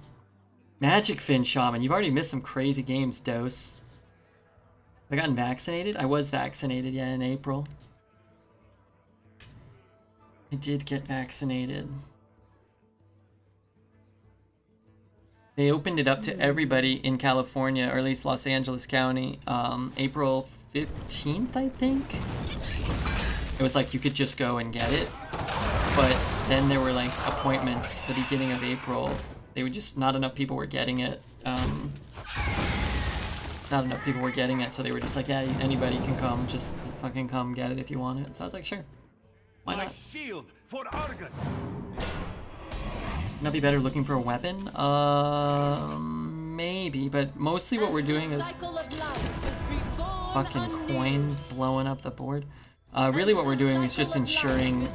Magic Fin Shaman, you've already missed some crazy games, Dose. Have I gotten vaccinated? I was vaccinated, yeah, in April. I did get vaccinated. They opened it up to everybody in California, or at least Los Angeles County, April 15th, I think? It was like you could just go and get it, but then there were like appointments the beginning of April. They would just, not enough people were getting it. Not enough people were getting it, so they were just like, yeah, anybody can come, just fucking come get it if you want it. So I was like, sure, why My not? shield for Argus! Not be better looking for a weapon? Maybe, but mostly what we're doing is fucking coin blowing up the board. Really what we're doing is just ensuring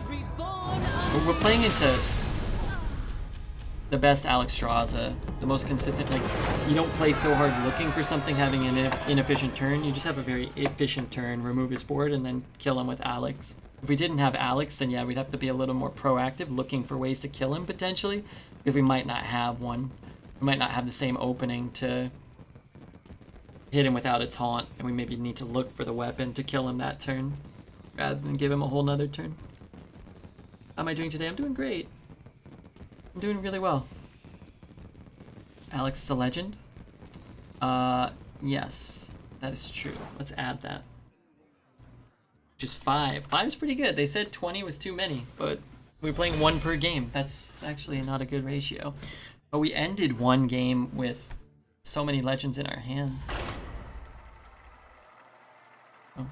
we're playing into the best Alexstrasza, the most consistent. Like, you don't play so hard looking for something having an inefficient turn. You just have a very efficient turn, remove his board, and then kill him with Alex. If we didn't have Alex, then yeah, we'd have to be a little more proactive, looking for ways to kill him potentially, because we might not have one. We might not have the same opening to hit him without a taunt, and we maybe need to look for the weapon to kill him that turn, rather than give him a whole nother turn. How am I doing today? I'm doing great. I'm doing really well. Alex is a legend? Yes, that is true. Let's add that. Just 5. 5 is pretty good. They said 20 was too many, but we were playing 1 per game. That's actually not a good ratio. But we ended 1 game with so many legends in our hand. Oh.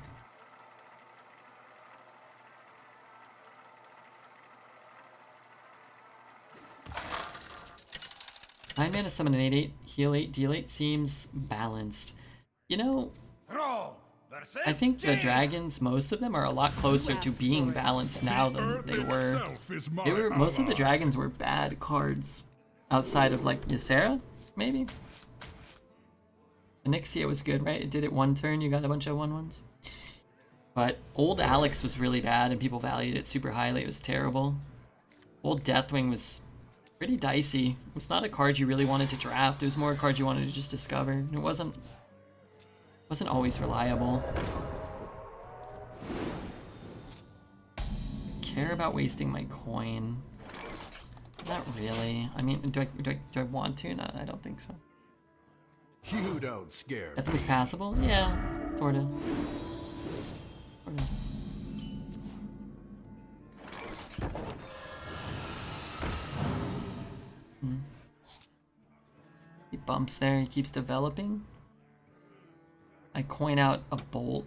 Nine mana, summon an 8/8, heal 8, deal 8 seems balanced. You know, I think the dragons, most of them, are a lot closer to being balanced now than they were. Most of the dragons were bad cards, outside of like Ysera, maybe. Onyxia was good, right? It did it 1 turn. You got a bunch of 1/1s. But old Alex was really bad, and people valued it super highly. It was terrible. Old Deathwing was pretty dicey. It was not a card you really wanted to draft. It was more a card you wanted to just discover. And it wasn't always reliable. Care about wasting my coin? Not really. I mean, do I want to? No, I don't think so. You don't scare me. I think it's passable. Yeah, sorta. bumps there. He keeps developing. I coin out a bolt.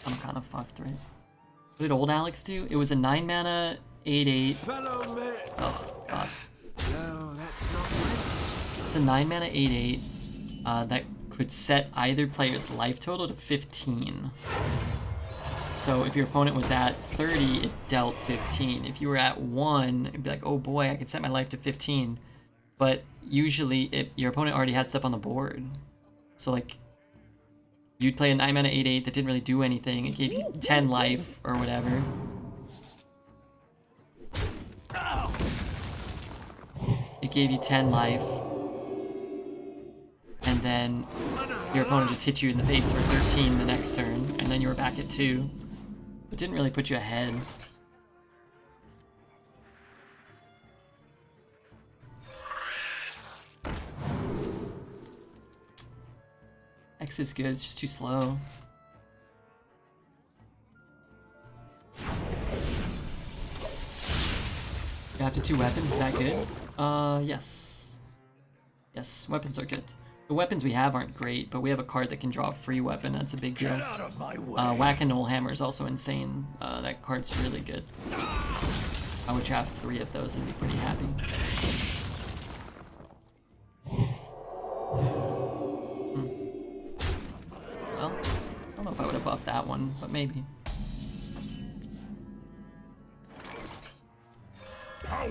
I'm kind of fucked, right? What did old Alex do? It was a 9 mana 8/8. Fellow man. Oh god. No, that's not right. It's a 9 mana 8/8 that could set either player's life total to 15. So if your opponent was at 30, it dealt 15. If you were at 1, it'd be like, oh boy, I could set my life to 15. But usually your opponent already had stuff on the board. So like, you'd play a 9 mana 8/8 that didn't really do anything. It gave you 10 life or whatever. It gave you 10 life. And then your opponent just hit you in the face for 13 the next turn, and then you were back at 2. It didn't really put you ahead. X is good, it's just too slow. You have to 2 weapons, is that good? Yes. Yes, weapons are good. The weapons we have aren't great, but we have a card that can draw a free weapon. That's a big deal. Get out of my way. Whack-a-Knoll Hammer is also insane. That card's really good. I would draft 3 of those and be pretty happy. Well, I don't know if I would have buffed that one, but maybe. Power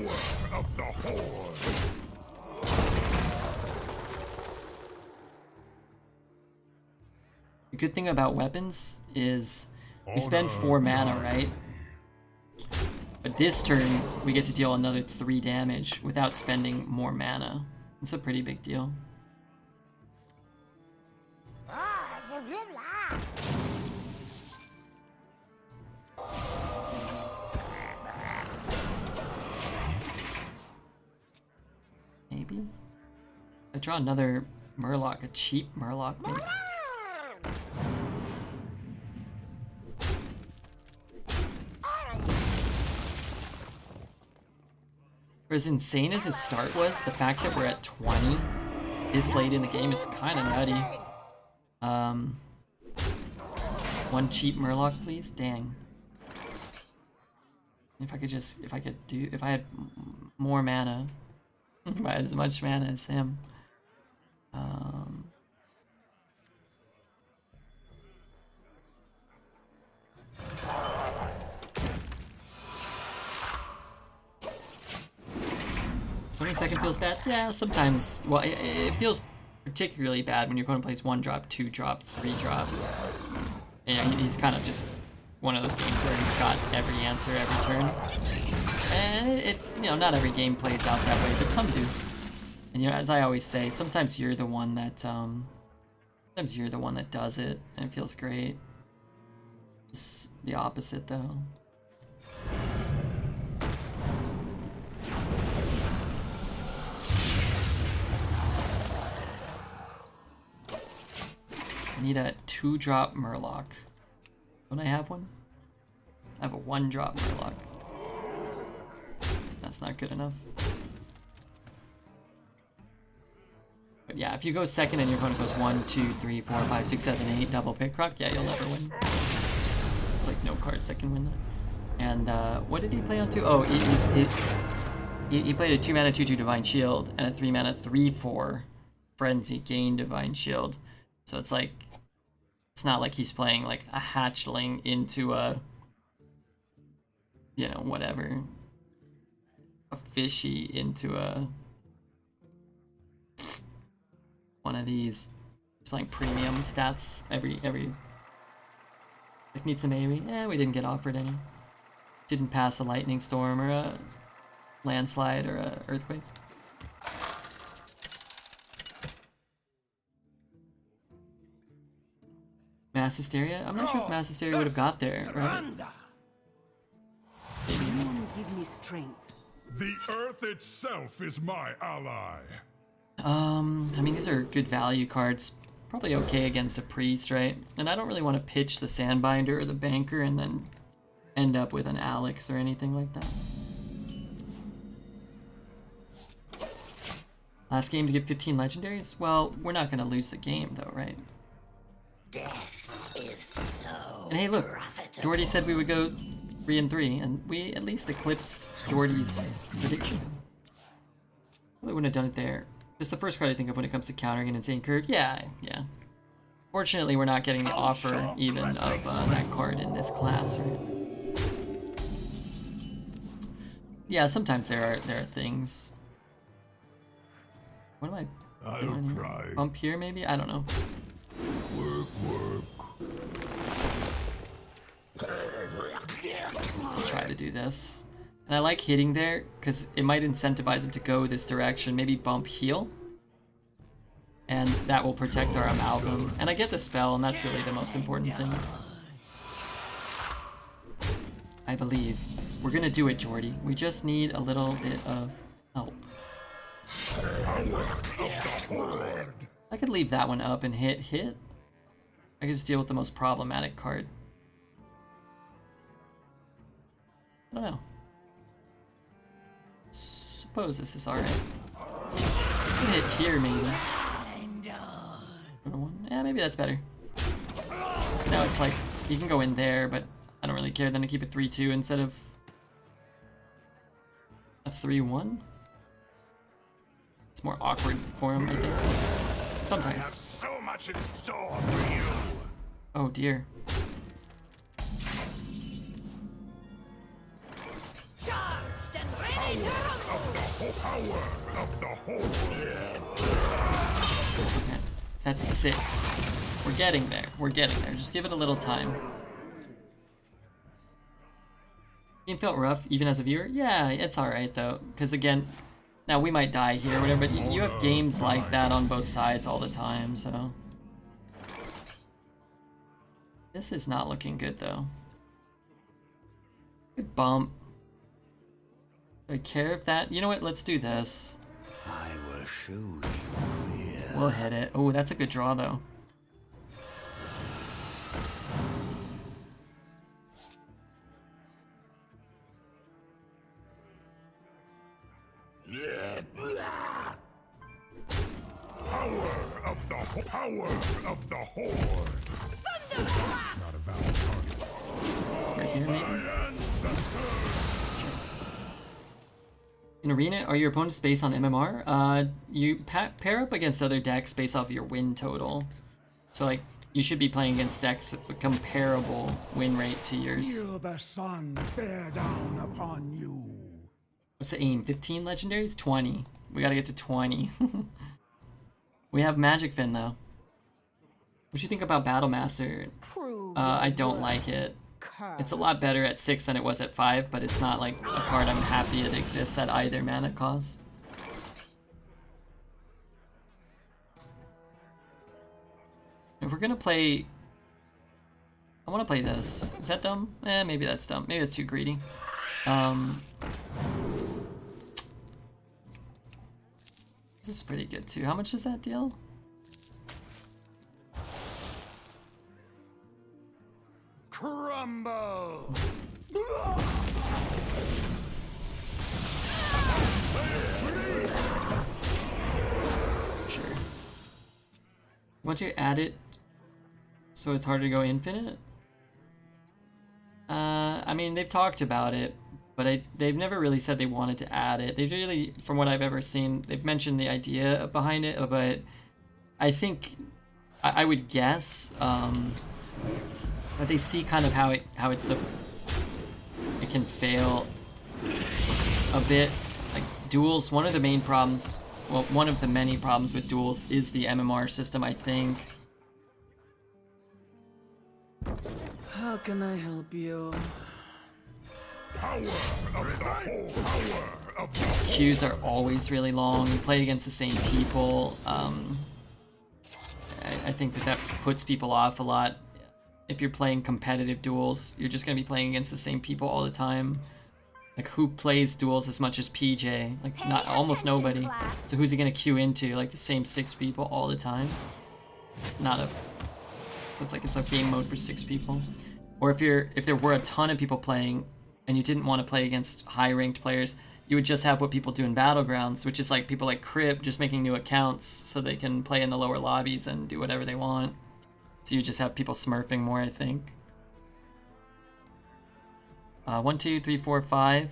of the Horde. The good thing about weapons is we spend 4 mana, right? But this turn, we get to deal another 3 damage without spending more mana. It's a pretty big deal. Maybe? I draw another Murloc, a cheap Murloc, maybe? For as insane as his start was, the fact that we're at 20 this late in the game is kind of nutty. One cheap Murloc, please? Dang. If I had more mana, if I had as much mana as him. Second feels bad? Yeah, sometimes. Well, it feels particularly bad when your opponent plays 1-drop, 2-drop, 3-drop. And he's kind of just one of those games where he's got every answer every turn. And not every game plays out that way, but some do. And as I always say, sometimes you're the one that does it, and it feels great. It's the opposite though. I need a 2-drop Murloc. Don't I have one? I have a 1-drop Murloc. That's not good enough. But yeah, if you go second and your opponent goes 1, 2, 3, 4, 5, 6, 7, 8, double Pickrock, yeah, you'll never win. There's like no cards that can win that. And what did he play on 2? Oh, he played a 2 mana 2/2 Divine Shield and a 3 mana 3/4 Frenzy Gain Divine Shield. So it's like, it's not like he's playing like a hatchling into a, whatever, a fishy into a, one of these. He's playing premium stats every, like need some AoE. Eh, we didn't get offered any. Didn't pass a lightning storm or a landslide or a earthquake. Mass Hysteria? I'm not sure if Mass Hysteria would have got there, right? Give me strength. The earth itself is my ally. I mean, these are good value cards. Probably okay against a priest, right? And I don't really want to pitch the Sandbinder or the Banker and then end up with an Alex or anything like that. Last game to get 15 legendaries? Well, we're not gonna lose the game though, right? Death is so And hey, look, profitable. Jordy said we would go 3-3, and we at least eclipsed Jordy's prediction. We wouldn't have done it there. Just the first card I think of when it comes to countering an insane curve. Yeah. Fortunately, we're not getting the offer even of that card in this class, right? Yeah, sometimes there are things. What am I doing here? try. Bump here, maybe? I don't know. Work. I'll try to do this. And I like hitting there, because it might incentivize him to go this direction. Maybe bump heal. And that will protect our amalgam. And I get the spell, and that's really the most important thing. I believe. We're gonna do it, Jordy. We just need a little bit of help. I could leave that one up and hit. I could just deal with the most problematic card. I don't know. Suppose this is alright. Hit here, maybe. Yeah, maybe that's better. So now it's like, you can go in there, but I don't really care then to keep it 3-2 instead of a 3-1. It's more awkward for him, I think. Sometimes. So much in store for you. Oh dear. Charged and ready to rumble. Power of the whole. Okay. That's 6. We're getting there. Just give it a little time. Game felt rough, even as a viewer? Yeah, it's alright though. Because again, now we might die here or whatever, but you have games like that on both sides all the time, so. This is not looking good though. Good bump. Do I care if that? You know what? Let's do this. I will show you. We'll hit it. Oh, that's a good draw though. Power of the horde. Not a valid target. Right here, maybe? In Arena, are your opponents based on MMR? You pair up against other decks based off your win total. So, like, you should be playing against decks with a comparable win rate to yours. Feel the sun bear down upon you. What's the aim? 15 legendaries? 20. We gotta get to 20. We have Magic Fin, though. What do you think about Battle Master? I don't like it. It's a lot better at 6 than it was at 5, but it's not like a card I'm happy it exists at either mana cost. If we're gonna play... I wanna play this. Is that dumb? Maybe that's dumb. Maybe that's too greedy. This is pretty good too. How much does that deal? Crumble. Sure. Once you add it, so it's harder to go infinite? I mean, they've talked about it, but they've never really said they wanted to add it. They've really, from what I've ever seen, they've mentioned the idea behind it, but I think, I would guess, that they see kind of how it can fail a bit. Like duels, one of the main problems, well, one of the many problems with duels is the MMR system, I think. How can I help you? Power of the whole. Power of the whole. Queues are always really long. You play against the same people. I think that puts people off a lot. If you're playing competitive duels, you're just gonna be playing against the same people all the time. Like, who plays duels as much as PJ? Like, almost nobody. So who's he gonna queue into? Like the same 6 people all the time? It's not a. So it's a game mode for 6 people. Or if there were a ton of people playing, and you didn't want to play against high-ranked players, you would just have what people do in Battlegrounds, which is like people like Crip just making new accounts so they can play in the lower lobbies and do whatever they want. So you just have people smurfing more, I think. 1, 2, 3, 4, 5.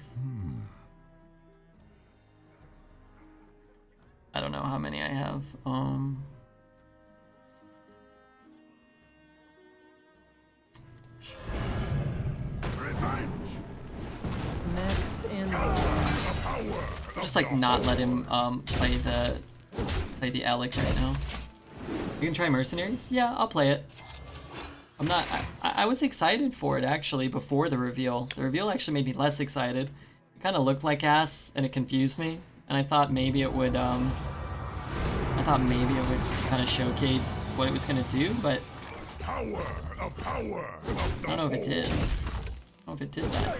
I don't know how many I have. Revenge. Next in the I'll just like not let him play the Alec right now. You can try Mercenaries? Yeah, I'll play it. I'm not. I was excited for it actually before the reveal. The reveal actually made me less excited. It kind of looked like ass and it confused me. And I thought maybe it would. I thought maybe it would kind of showcase what it was gonna do, but Power. A power. Of the I don't know if it did. I whole. don't know if it did that.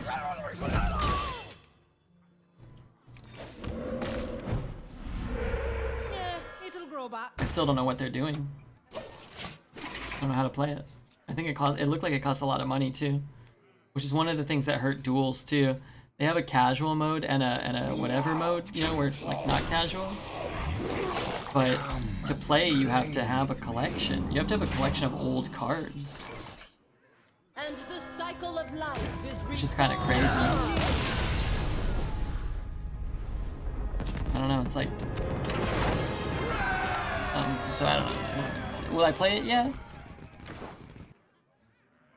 Yeah, it'll grow back. I still don't know what they're doing. I don't know how to play it. I think it looked like it cost a lot of money too, which is one of the things that hurt duels too. They have a casual mode and a whatever mode, you know, where it's like not casual. But to play, you have to have a collection. You have to have a collection of old cards, And the cycle of life is which is kind of crazy. I don't know. It's like, so I don't know. Will I play it? Yeah.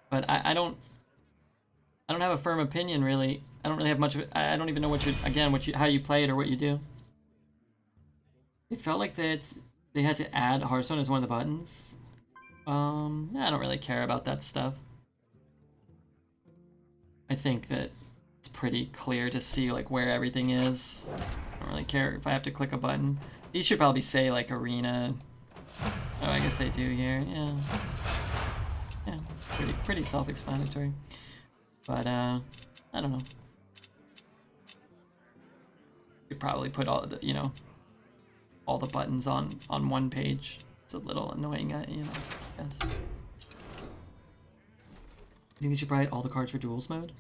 But I don't have a firm opinion really. I don't really have much of it. I don't even know how you play it or what you do. It felt like they had to add Hearthstone as one of the buttons. I don't really care about that stuff. I think that it's pretty clear to see like where everything is. I don't really care if I have to click a button. These should probably say like arena. Oh, I guess they do here. Yeah. Yeah, it's pretty self-explanatory. But I don't know. Could probably put all the, you know, all the buttons on one page. It's a little annoying, you know, I guess. I think they should write all the cards for duels mode.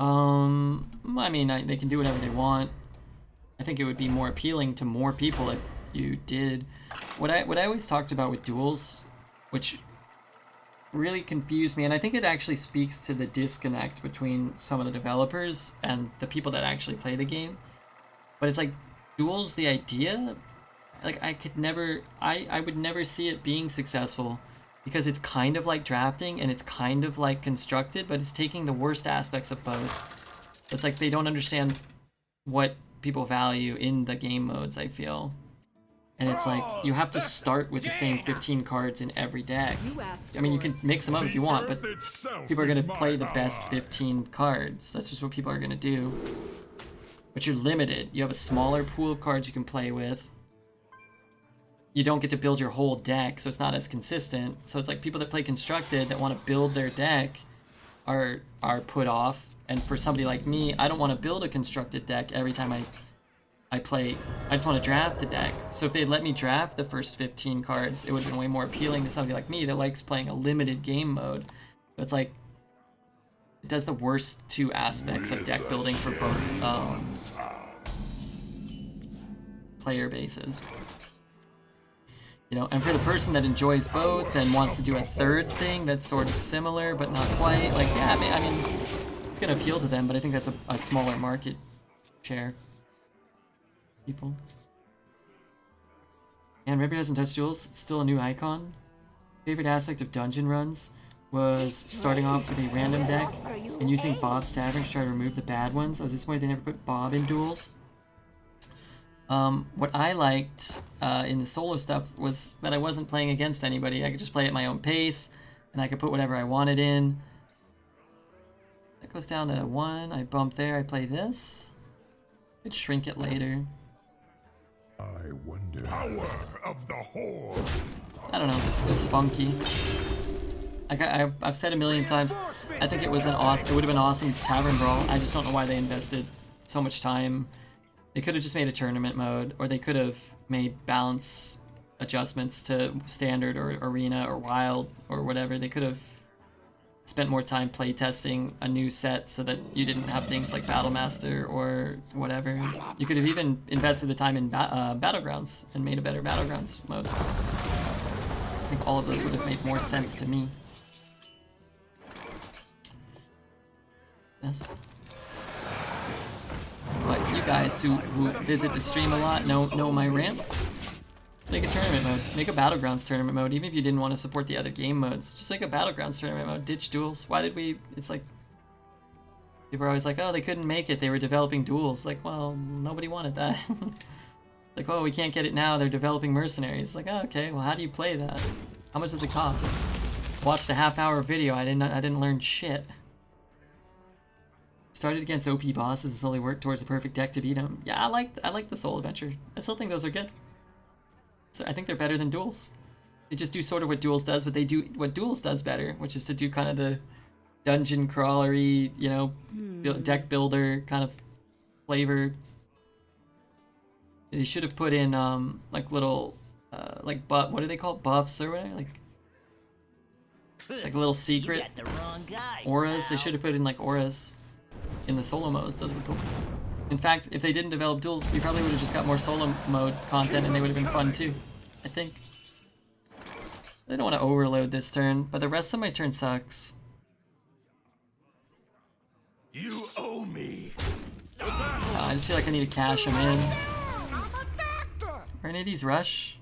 I mean, they can do whatever they want. I think it would be more appealing to more people if you did what I always talked about with duels, which really confused me, and I think it actually speaks to the disconnect between some of the developers and the people that actually play the game. But it's like duels, the idea, like I would never see it being successful because it's kind of like drafting and it's kind of like constructed, but it's taking the worst aspects of both. It's like they don't understand what people value in the game modes, I feel. And it's like you have to start with the same 15 cards in every deck. I mean, you can mix them up if you want, but people are going to play the best 15 cards. That's just what people are going to do. But you're limited. You have a smaller pool of cards you can play with. You don't get to build your whole deck, so it's not as consistent. So it's like people that play constructed that want to build their deck are put off. And for somebody like me, I don't want to build a constructed deck every time I play. I just want to draft the deck. So if they'd let me draft the first 15 cards, it would have been way more appealing to somebody like me that likes playing a limited game mode. But it's like, it does the worst two aspects of deck building for both player bases. You know, and for the person that enjoys both and wants to do a third thing that's sort of similar but not quite, like, yeah, I mean it's gonna appeal to them, but I think that's a smaller market share. People. And Ripper doesn't touch duels. It's still a new icon. Favorite aspect of dungeon runs was starting off with a random deck and using Bob's Tavern to try to remove the bad ones. I was disappointed they never put Bob in duels. What I liked in the solo stuff was that I wasn't playing against anybody. I could just play at my own pace, and I could put whatever I wanted in. That goes down to 1. I bump there. I play this. Could shrink it later. I wonder. Power of the Horde. I don't know. It was funky. Like I've said a million times, I think it was an awesome. It would have been awesome Tavern Brawl. I just don't know why they invested so much time. They could have just made a tournament mode, or they could have made balance adjustments to standard or arena or wild or whatever. They could have spent more time playtesting a new set so that you didn't have things like Battlemaster or whatever. You could have even invested the time in Battlegrounds and made a better Battlegrounds mode. I think all of those would have made more sense to me. Yes. But you guys who visit the stream a lot know my rant. Let's make a tournament mode. Make a Battlegrounds tournament mode, even if you didn't want to support the other game modes. Just make a Battlegrounds tournament mode. Ditch duels. Why did we... It's like... People are always like, oh, they couldn't make it. They were developing duels. Like, well, nobody wanted that. Like, oh, we can't get it now. They're developing mercenaries. Like, oh, okay, well, how do you play that? How much does it cost? Watched a half-hour video. I didn't learn shit. Started against OP bosses and slowly worked towards a perfect deck to beat them. Yeah, I like the Soul Adventure. I still think those are good. So I think they're better than duels. They just do sort of what duels does, but they do what duels does better, which is to do kind of the dungeon crawlery, you know, deck builder kind of flavor. They should have put in like little what are they called, buffs or whatever, like little secret auras. They should have put in like auras in the solo modes. Those were cool. In fact, if they didn't develop duels, we probably would have just got more solo mode content and they would have been fun too, I think. I don't want to overload this turn, but the rest of my turn sucks. You owe me. I just feel like I need to cash them in. Are any of these rush?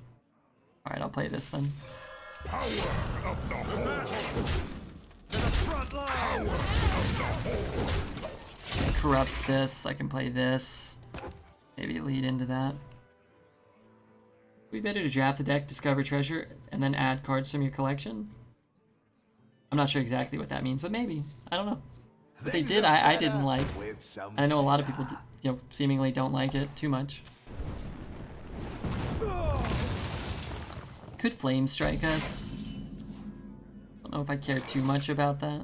Alright, I'll play this then. Power of the whole. To the front line. It corrupts this. I can play this. Maybe lead into that. Would be better to draft the deck, discover treasure, and then add cards from your collection? I'm not sure exactly what that means, but maybe. I don't know. What they did, I didn't like. I know a lot of people, you know, seemingly don't like it too much. Could Flame Strike us? I don't know if I care too much about that.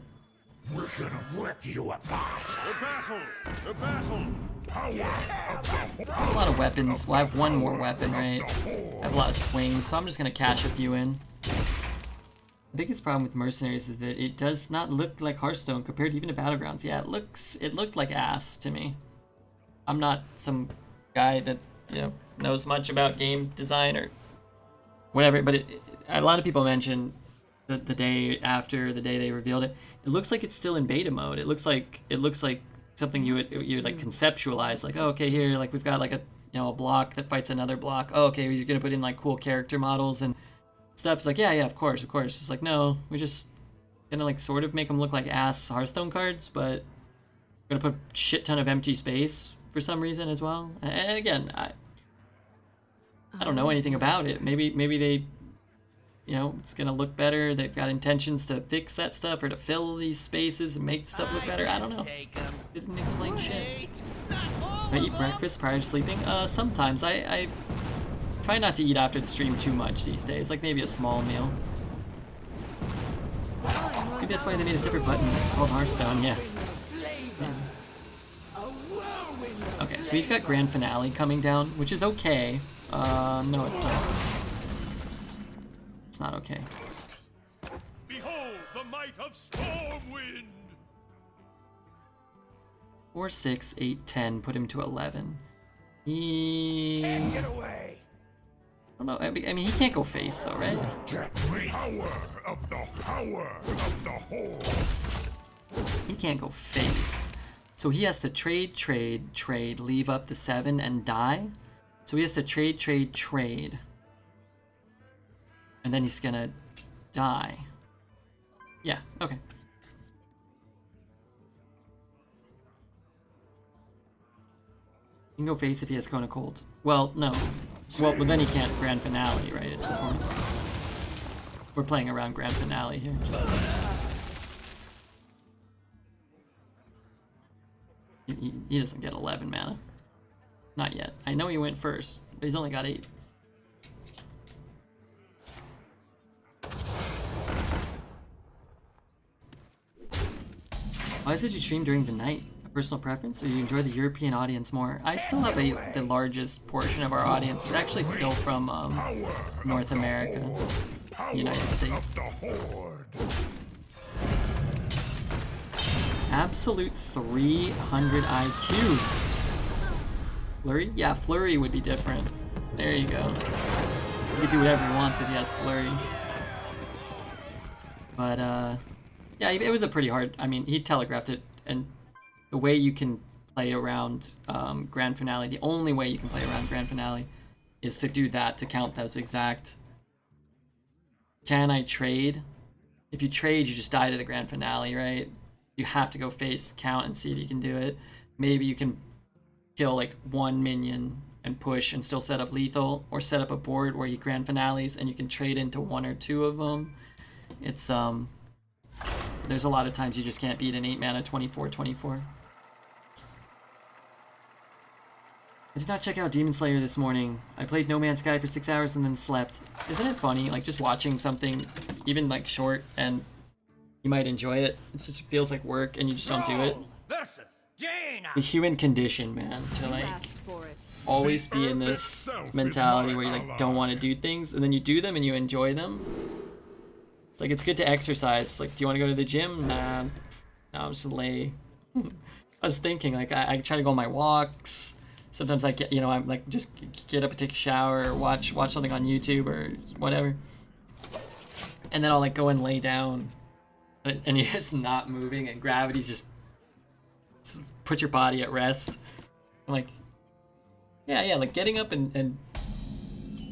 We're gonna rip you apart. The battle. The battle. Power of the I have a lot of weapons. Well, I have one more weapon, right? I have a lot of swings, so I'm just gonna cash a few in. The biggest problem with Mercenaries is that it does not look like Hearthstone compared even to Battlegrounds. Yeah, it looked like ass to me. I'm not some guy that, you know, knows much about game design or whatever, but a lot of people mentioned the day after the day they revealed it. It looks like it's still in beta mode. It looks like something you would like conceptualize, like, oh, okay, here, like we've got like a block that fights another block. Oh, okay, you're gonna put in like cool character models and stuff. It's like, yeah, of course. It's like, no, we're just gonna like sort of make them look like ass Hearthstone cards, but we're gonna put a shit ton of empty space for some reason as well. And again, I don't know anything about it. Maybe they, you know, it's gonna look better. They've got intentions to fix that stuff or to fill these spaces and make stuff look better. I don't know. Didn't explain shit. I eat breakfast prior to sleeping? Sometimes. I try not to eat after the stream too much these days. Like maybe a small meal. Maybe that's why they made a separate button called Hearthstone. Yeah. Okay, so he's got Grand Finale coming down, which is okay. No, it's not. It's not okay. Behold the might of Stormwind. 4, 6, 8, 10. Put him to 11. Get away. I don't know. I mean, he can't go face though, right? Power of the whole. He can't go face. So he has to trade, leave up the 7 and die. So he has to trade. And then he's gonna die. Yeah, okay. He can go face if he has Cone of Cold. Well, no. Well, but then he can't Grand Finale, right? It's the point. We're playing around Grand Finale here. Just... He doesn't get 11 mana. Not yet. I know he went first, but he's only got 8. Why did you stream during the night? A personal preference, or you enjoy the European audience more? I still have the largest portion of our audience is actually still from North America, United States. Absolute 300 IQ. Flurry? Yeah, Flurry would be different. There you go. He could do whatever he wants if he has Flurry. But, yeah, it was a pretty hard... I mean, he telegraphed it, and the way you can play around Grand Finale, the only way you can play around Grand Finale is to do that, to count those exact... Can I trade? If you trade, you just die to the Grand Finale, right? You have to go face count and see if you can do it. Maybe you can kill like one minion and push and still set up lethal, or set up a board where he Grand Finales and you can trade into one or two of them. It's there's a lot of times you just can't beat an 8 mana 24/24. I did not check out Demon Slayer this morning. I played No Man's Sky for 6 hours and then slept. Isn't it funny, like just watching something, even like short, and you might enjoy it. It just feels like work and you just don't do it. The human condition, man, to like always be in this mentality where you like don't want to do things, and then you do them and you enjoy them. It's like, it's good to exercise. Like, do you want to go to the gym? Nah, no, I'm just lay. I was thinking, like, I try to go on my walks. Sometimes I get, you know, I'm like, just get up and take a shower, or watch something on YouTube or whatever. And then I'll like go and lay down, and you're just not moving, and gravity just put your body at rest. I'm like, yeah, like getting up and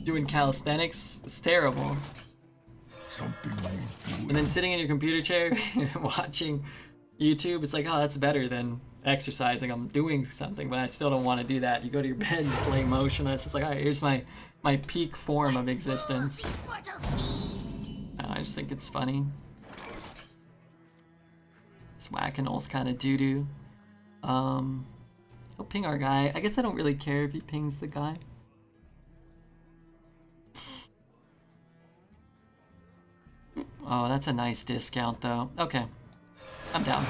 doing calisthenics is terrible. And then sitting in your computer chair watching YouTube, it's like, oh, that's better than exercising. I'm doing something, but I still don't want to do that. You go to your bed and just lay motionless. It's like, all right, here's my peak form of existence. I just think it's funny. This Whack-a-Nole's kind of doo-doo. He'll ping our guy. I guess I don't really care if he pings the guy. Oh, that's a nice discount, though. Okay. I'm down.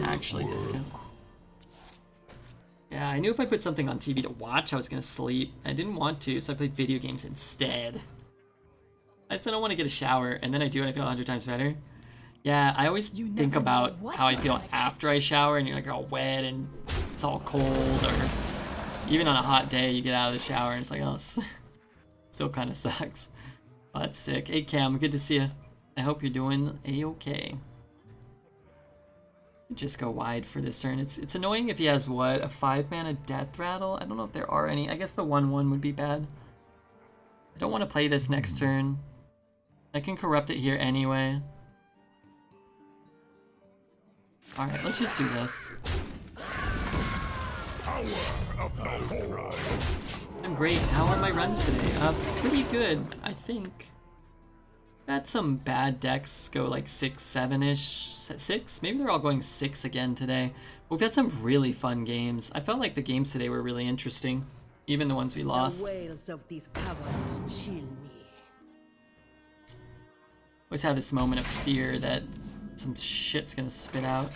Actually discount. Yeah, I knew if I put something on TV to watch, I was gonna sleep. I didn't want to, so I played video games instead. I still don't want to get a shower, and then I do, and I feel 100 times better. Yeah, I always think about how I feel after I shower, and you're like all wet, and it's all cold, or even on a hot day, you get out of the shower, and it's like, oh, still kind of sucks. Oh, that's sick. Hey, Cam, good to see you. I hope you're doing a-okay. Just go wide for this turn. It's annoying if he has, what, a 5-mana Death Rattle? I don't know if there are any. I guess the 1/1 would be bad. I don't want to play this next turn. I can corrupt it here anyway. Alright, let's just do this. I'm great. How are my runs today? Pretty good, I think. Had some bad decks go like 6, 7-ish. 6? Maybe they're all going 6 again today. But we've had some really fun games. I felt like the games today were really interesting. Even the ones we lost. The wails of these caverns chill me. Always have this moment of fear that some shit's gonna spit out.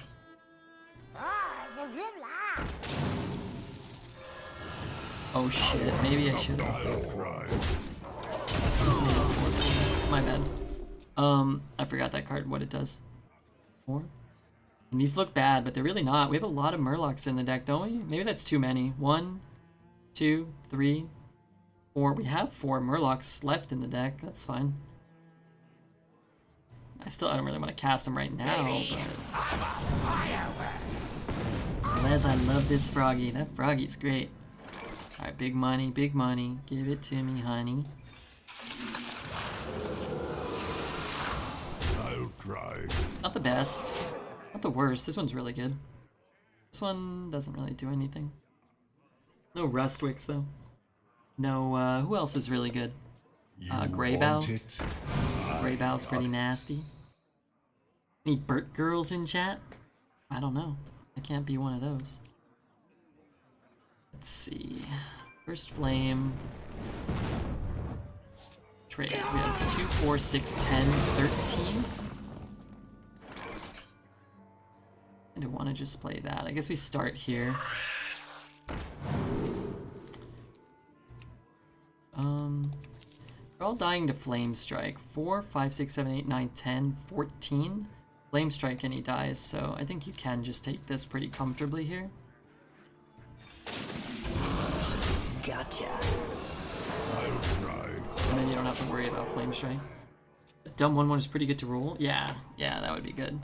Oh shit, maybe I should have. My bad. I forgot that card, what it does. 4? And these look bad, but they're really not. We have a lot of Murlocs in the deck, don't we? Maybe that's too many. 1, 2, 3, 4. We have 4 Murlocs left in the deck. That's fine. I don't really want to cast them right now, but... Les, I love this Froggy. That Froggy's great. Alright, big money, big money. Give it to me, honey. I'll try. Not the best. Not the worst. This one's really good. This one doesn't really do anything. No Rustwicks, though. No, who else is really good? Greybow. Greybow's pretty nasty. Any Burt girls in chat? I don't know. I can't be one of those. Let's see. First Flame. Trade. We have 2, 4, 6, 10, 13. I do want to just play that. I guess we start here. They're all dying to Flame Strike. 4, 5, 6, 7, 8, 9, 10, 14. Flame Strike and he dies, so I think you can just take this pretty comfortably here. Gotcha. And then you don't have to worry about Flame Strike. A dumb 1/1 is pretty good to roll. Yeah, that would be good.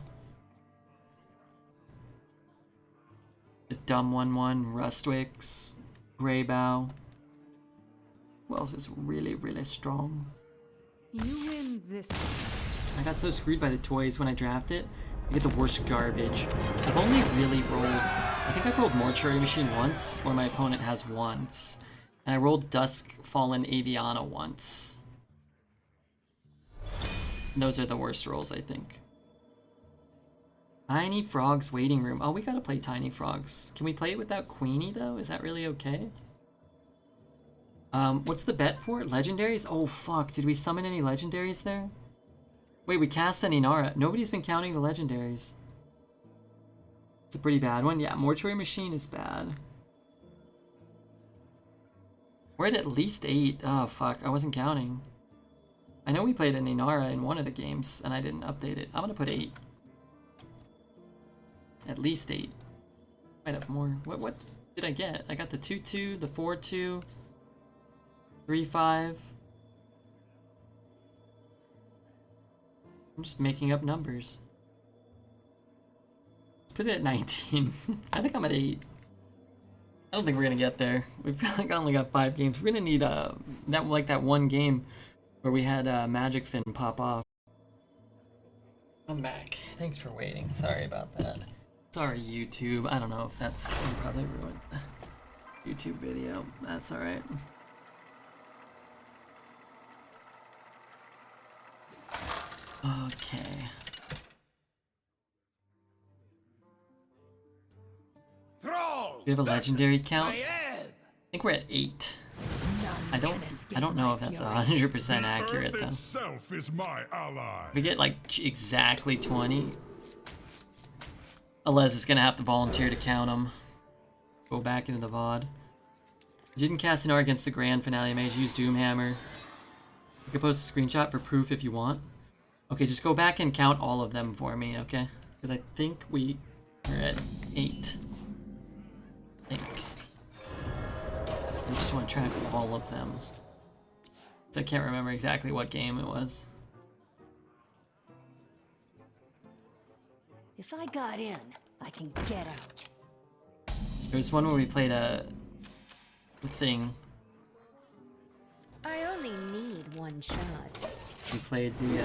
A dumb 1/1, Rustwicks, Greybow. Who else is really, really strong? You win this. I got so screwed by the toys when I drafted. I get the worst garbage. I've only really rolled, I think I've rolled Mortuary Machine once, where my opponent has once. And I rolled Dusk Fallen Aviana once. And those are the worst rolls, I think. Tiny Frog's Waiting Room. Oh, we gotta play Tiny Frogs. Can we play it without Queenie, though? Is that really okay? What's the bet for? Legendaries? Oh, fuck. Did we summon any legendaries there? Wait, we cast an Inara. Nobody's been counting the legendaries. It's a pretty bad one. Yeah, Mortuary Machine is bad. We're at least 8. Oh, fuck. I wasn't counting. I know we played an Inara in one of the games, and I didn't update it. I'm gonna put 8. At least 8. Might have more. What did I get? I got the 2-2, the 4-2, 3-5. I'm just making up numbers. Let's put it at 19. I think I'm at 8. I don't think we're gonna get there. We've only got 5 games. We're gonna need that one game where we had Magic Fin pop off. I'm back. Thanks for waiting. Sorry about that. Sorry, YouTube. I don't know if that's gonna probably ruin the YouTube video. That's alright. Okay. Thrall! We have a legendary count. I am! I think we're at 8. I don't know if that's 100% accurate though. Itself is my ally. If we get like exactly 20, Alez is gonna have to volunteer to count them. Go back into the VOD. You didn't cast an R against the grand finale mage. Use Doomhammer. You can post a screenshot for proof if you want. Okay, just go back and count all of them for me, okay? Because I think we are at 8. I think. I just want to track all of them. So I can't remember exactly what game it was. If I got in, I can get out. There's one where we played a thing. I only need one shot. We played the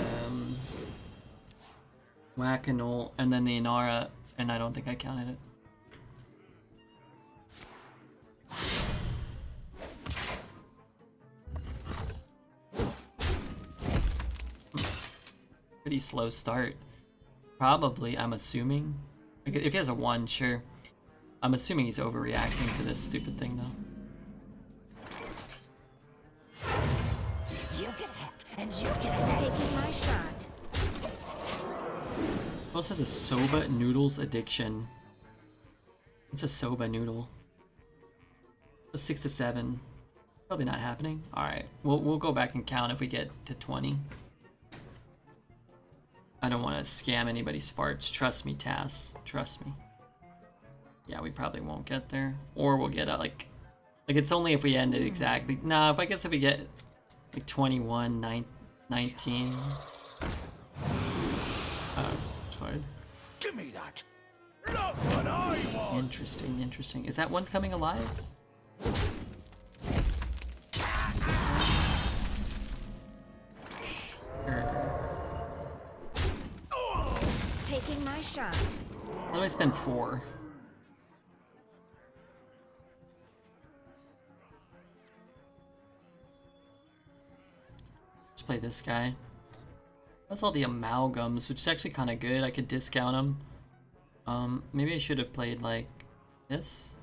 Whack-A-Knoll and then the Inara, and I don't think I counted it. Pretty slow start. Probably, I'm assuming. Like, if he has a 1, sure. I'm assuming he's overreacting to this stupid thing, though. You get hit, and you get Taking my shot. Who else has a soba noodles addiction? What's a soba noodle? A 6 to 7. Probably not happening. All right, we'll go back and count if we get to 20. I don't want to scam anybody's farts. Trust me, Tass. Trust me. Yeah, we probably won't get there, or we'll get like it's only if we end it exactly. Nah, if I guess if we get like 21, 19. Sorry. Give me that! Not what I want! Interesting, interesting. Is that one coming alive? Taking my shot. How do I spend 4? Let's play this guy. That's all the amalgams, which is actually kind of good. I could discount them. Maybe I should have played like this.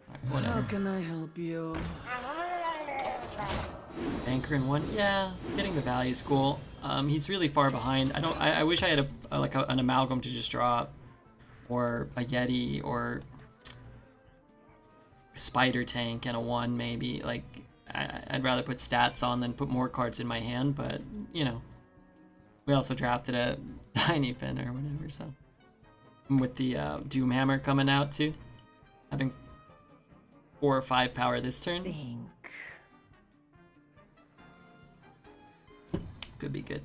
Alright, whatever. How can I help you? Anchor in 1, yeah, getting the value is cool. He's really far behind. I wish I had an amalgam to just drop, or a Yeti, or a spider tank and a 1 maybe. Like, I'd rather put stats on than put more cards in my hand, but, you know. We also drafted a Tiny Fin or whatever, so. And with the Doomhammer coming out, too. Having 4 or 5 power this turn. Think. Could be good.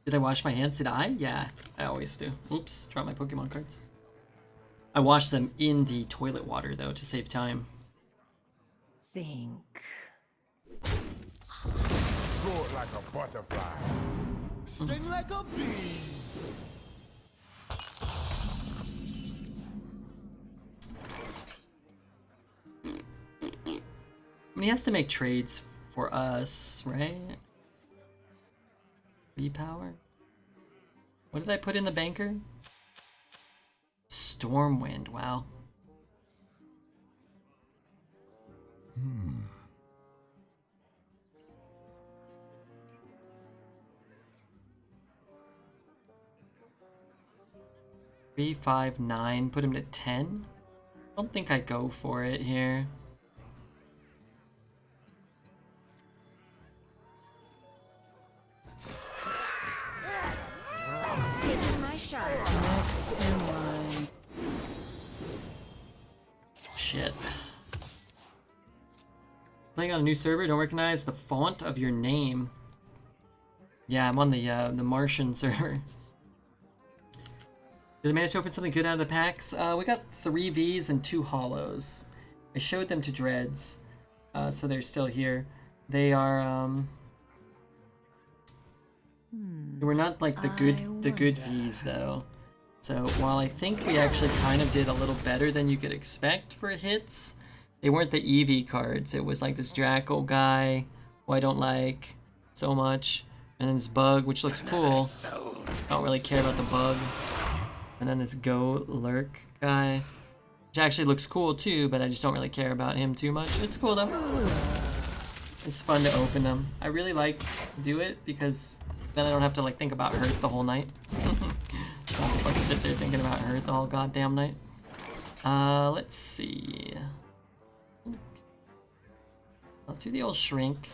Did I wash my hands? Did I? Yeah, I always do. Oops, dropped my Pokemon cards. I wash them in the toilet water, though, to save time. Think. Float like a butterfly. Sting like a bee. I mean, he has to make trades for us, right? Power. What did I put in the banker? Stormwind, wow. Hmm. Three, 5, 9. Put him to 10. I don't think I go for it here. Taking my shot. Next in line. Shit. Playing on a new server, don't recognize the font of your name. Yeah, I'm on the Martian server. Did I manage to open something good out of the packs? We got 3 Vs and 2 Hollows. I showed them to Dreads, so they're still here. They are they were not like the good Vs though. So while I think we actually kind of did a little better than you could expect for hits, they weren't the EV cards. It was like this Draco guy, who I don't like so much, and then this Bug, which looks cool. Don't really care about the Bug. And then this Go Lurk guy, which actually looks cool too, but I just don't really care about him too much. It's cool though. It's fun to open them. I really like to do it because then I don't have to like think about Hurt the whole night. Don't have to, like sit there thinking about Hurt the whole goddamn night. Let's see. Let's do the old Shrink.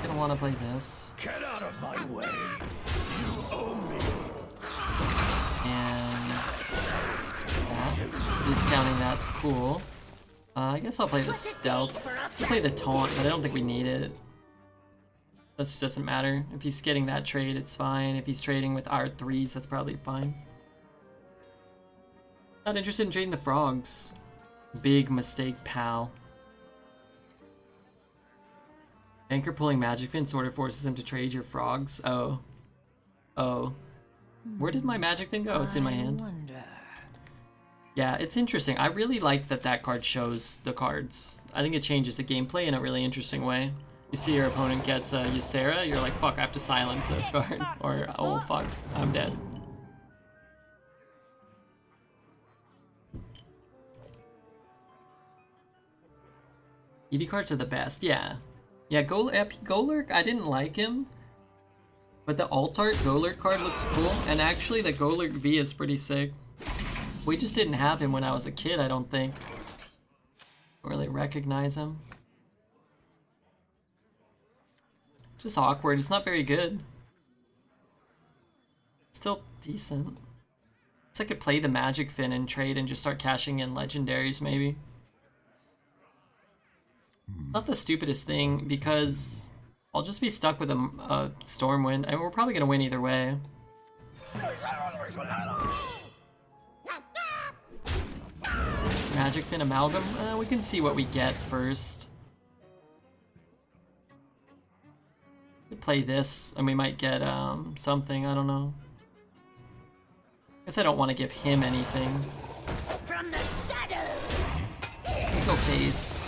Gonna want to play this. Get out of my way. You owe me. And that. Discounting that's cool. I guess I'll play the Stealth. I'll play the Taunt, but I don't think we need it. That just doesn't matter. If he's getting that trade, it's fine. If he's trading with R3s, that's probably fine. Not interested in trading the Frogs. Big mistake, pal. Anchor pulling Magic Fin sort of forces him to trade your Frogs. Oh. Oh. Where did my Magic Fin go? It's in my hand. Yeah, it's interesting. I really like that that card shows the cards. I think it changes the gameplay in a really interesting way. You see your opponent gets a Ysera, you're like, fuck, I have to silence this card. Or, oh fuck, I'm dead. EV cards are the best, yeah. Yeah, Golurk, I didn't like him. But the alt art Golurk card looks cool. And actually, the Golurk V is pretty sick. We just didn't have him when I was a kid, I don't think. Don't really recognize him. Just awkward. It's not very good. Still decent. Guess I could play the Magic Fin and trade and just start cashing in legendaries, maybe. Not the stupidest thing, because I'll just be stuck with a Stormwind, and we're probably gonna win either way. Magic Fin Amalgam? We can see what we get first. We play this, and we might get something, I don't know. Guess I don't want to give him anything. From the shadows. Let's go face.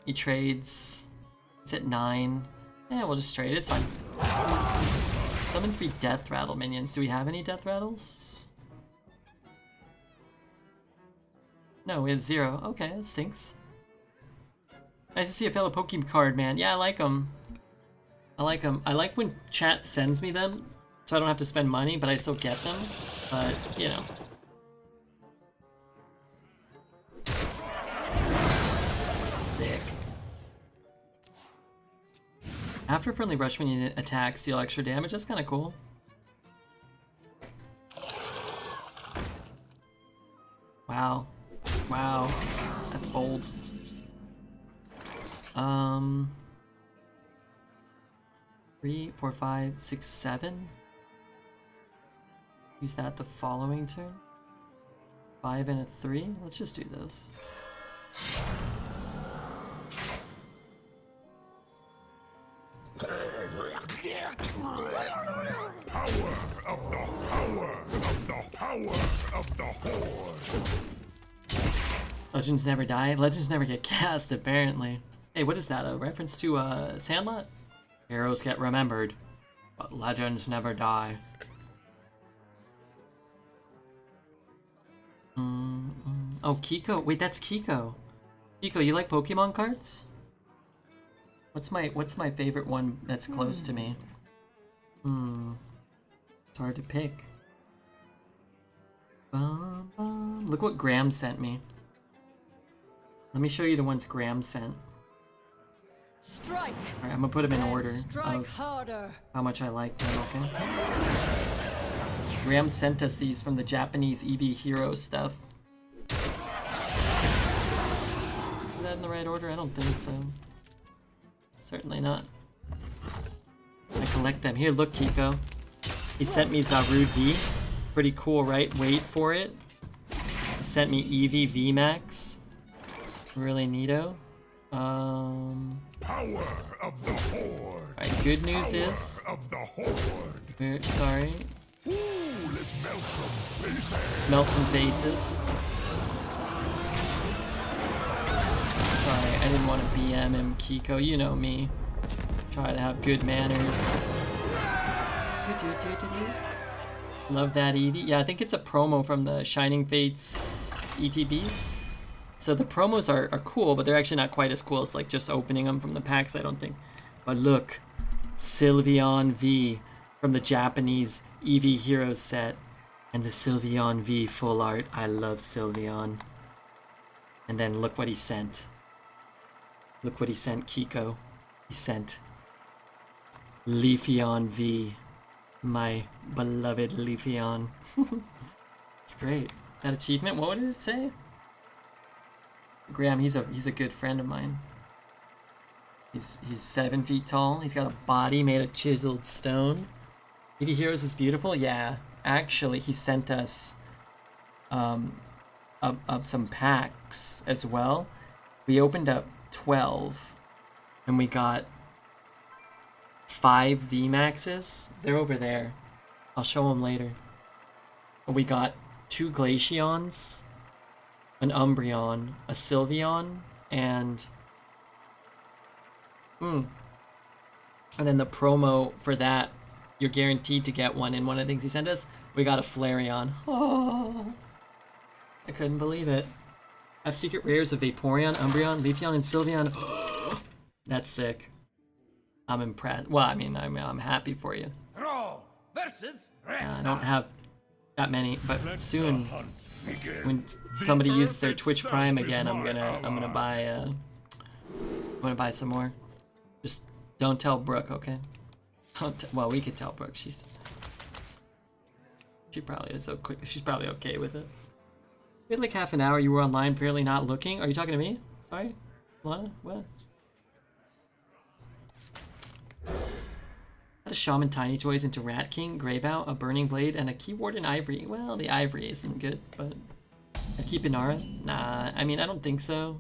He trades. He's at 9. Yeah, we'll just trade. It's fine. Summon 3 Death Rattle minions. Do we have any Death Rattles? No, we have 0. Okay, that stinks. Nice to see a fellow Pokemon card, man. Yeah, I like them. I like them. I like when chat sends me them, so I don't have to spend money, but I still get them. But, you know. Sick. After friendly rushman unit attacks, deal extra damage. That's kind of cool. Wow. Wow. That's bold. 3, 4, 5, 6, 7. Use that the following turn. 5 and a 3. Let's just do this. Power of the power of the horde. Legends never die. Legends never get cast, apparently. Hey, what is that? A reference to Sandlot? Heroes get remembered, but legends never die. Oh, Kiko. Wait, that's Kiko. Kiko, you like Pokemon cards? What's my favorite one that's close to me? It's hard to pick. Look what Graham sent me. Let me show you the ones Graham sent. Strike. Alright, I'm gonna put them in order Strike of harder. how much I like them, okay? Graham sent us these from the Japanese EV Hero stuff. Is that in the right order? I don't think so. Certainly not. I collect them. Here, look, Kiko. He sent me Zarude V. Pretty cool, right? Wait for it. He sent me EV VMAX. Really neato. Power of the horde. Alright, good news is... Of the horde. Sorry. Ooh, let's melt some faces. Let's melt some faces. Sorry, I didn't want to BM him, Kiko. You know me. Try to have good manners. Love that Eevee. Yeah, I think it's a promo from the Shining Fates ETBs. So the promos are cool, but they're actually not quite as cool as like just opening them from the packs, I don't think. But look, Sylveon V from the Japanese EV Heroes set. And the Sylveon V full art. I love Sylveon. And then look what he sent. Look what he sent, Kiko. He sent Leafeon V. My beloved Leafeon. It's great. That achievement, what did it say? Graham, he's a good friend of mine. He's 7 feet tall. He's got a body made of chiseled stone. EV Heroes is beautiful. Yeah, actually, he sent us some packs as well. We opened up 12, and we got 5 VMAXs. They're over there. I'll show them later. But we got 2 Glaceons, an Umbreon, a Sylveon, and then the promo for that, you're guaranteed to get one. And one of the things he sent us, we got a Flareon. Oh, I couldn't believe it. I have secret rares of Vaporeon, Umbreon, Leafeon, and Sylveon. That's sick. I'm impressed. Well, I mean, I'm happy for you. Throw versus I don't have that many, but soon, when somebody uses their Twitch Prime again, I'm gonna buy some more. Just don't tell Brooke, okay? Well, we could tell Brooke. She probably is so quick. She's probably okay with it. We had like half an hour. You were online, apparently not looking. Are you talking to me? Sorry, Lana. What? Had a Shaman Tiny Toys into Rat King, Greybout, a Burning Blade, and a Keyboard and Ivory. Well, the Ivory isn't good, but I keep Inara. Nah, I mean, I don't think so.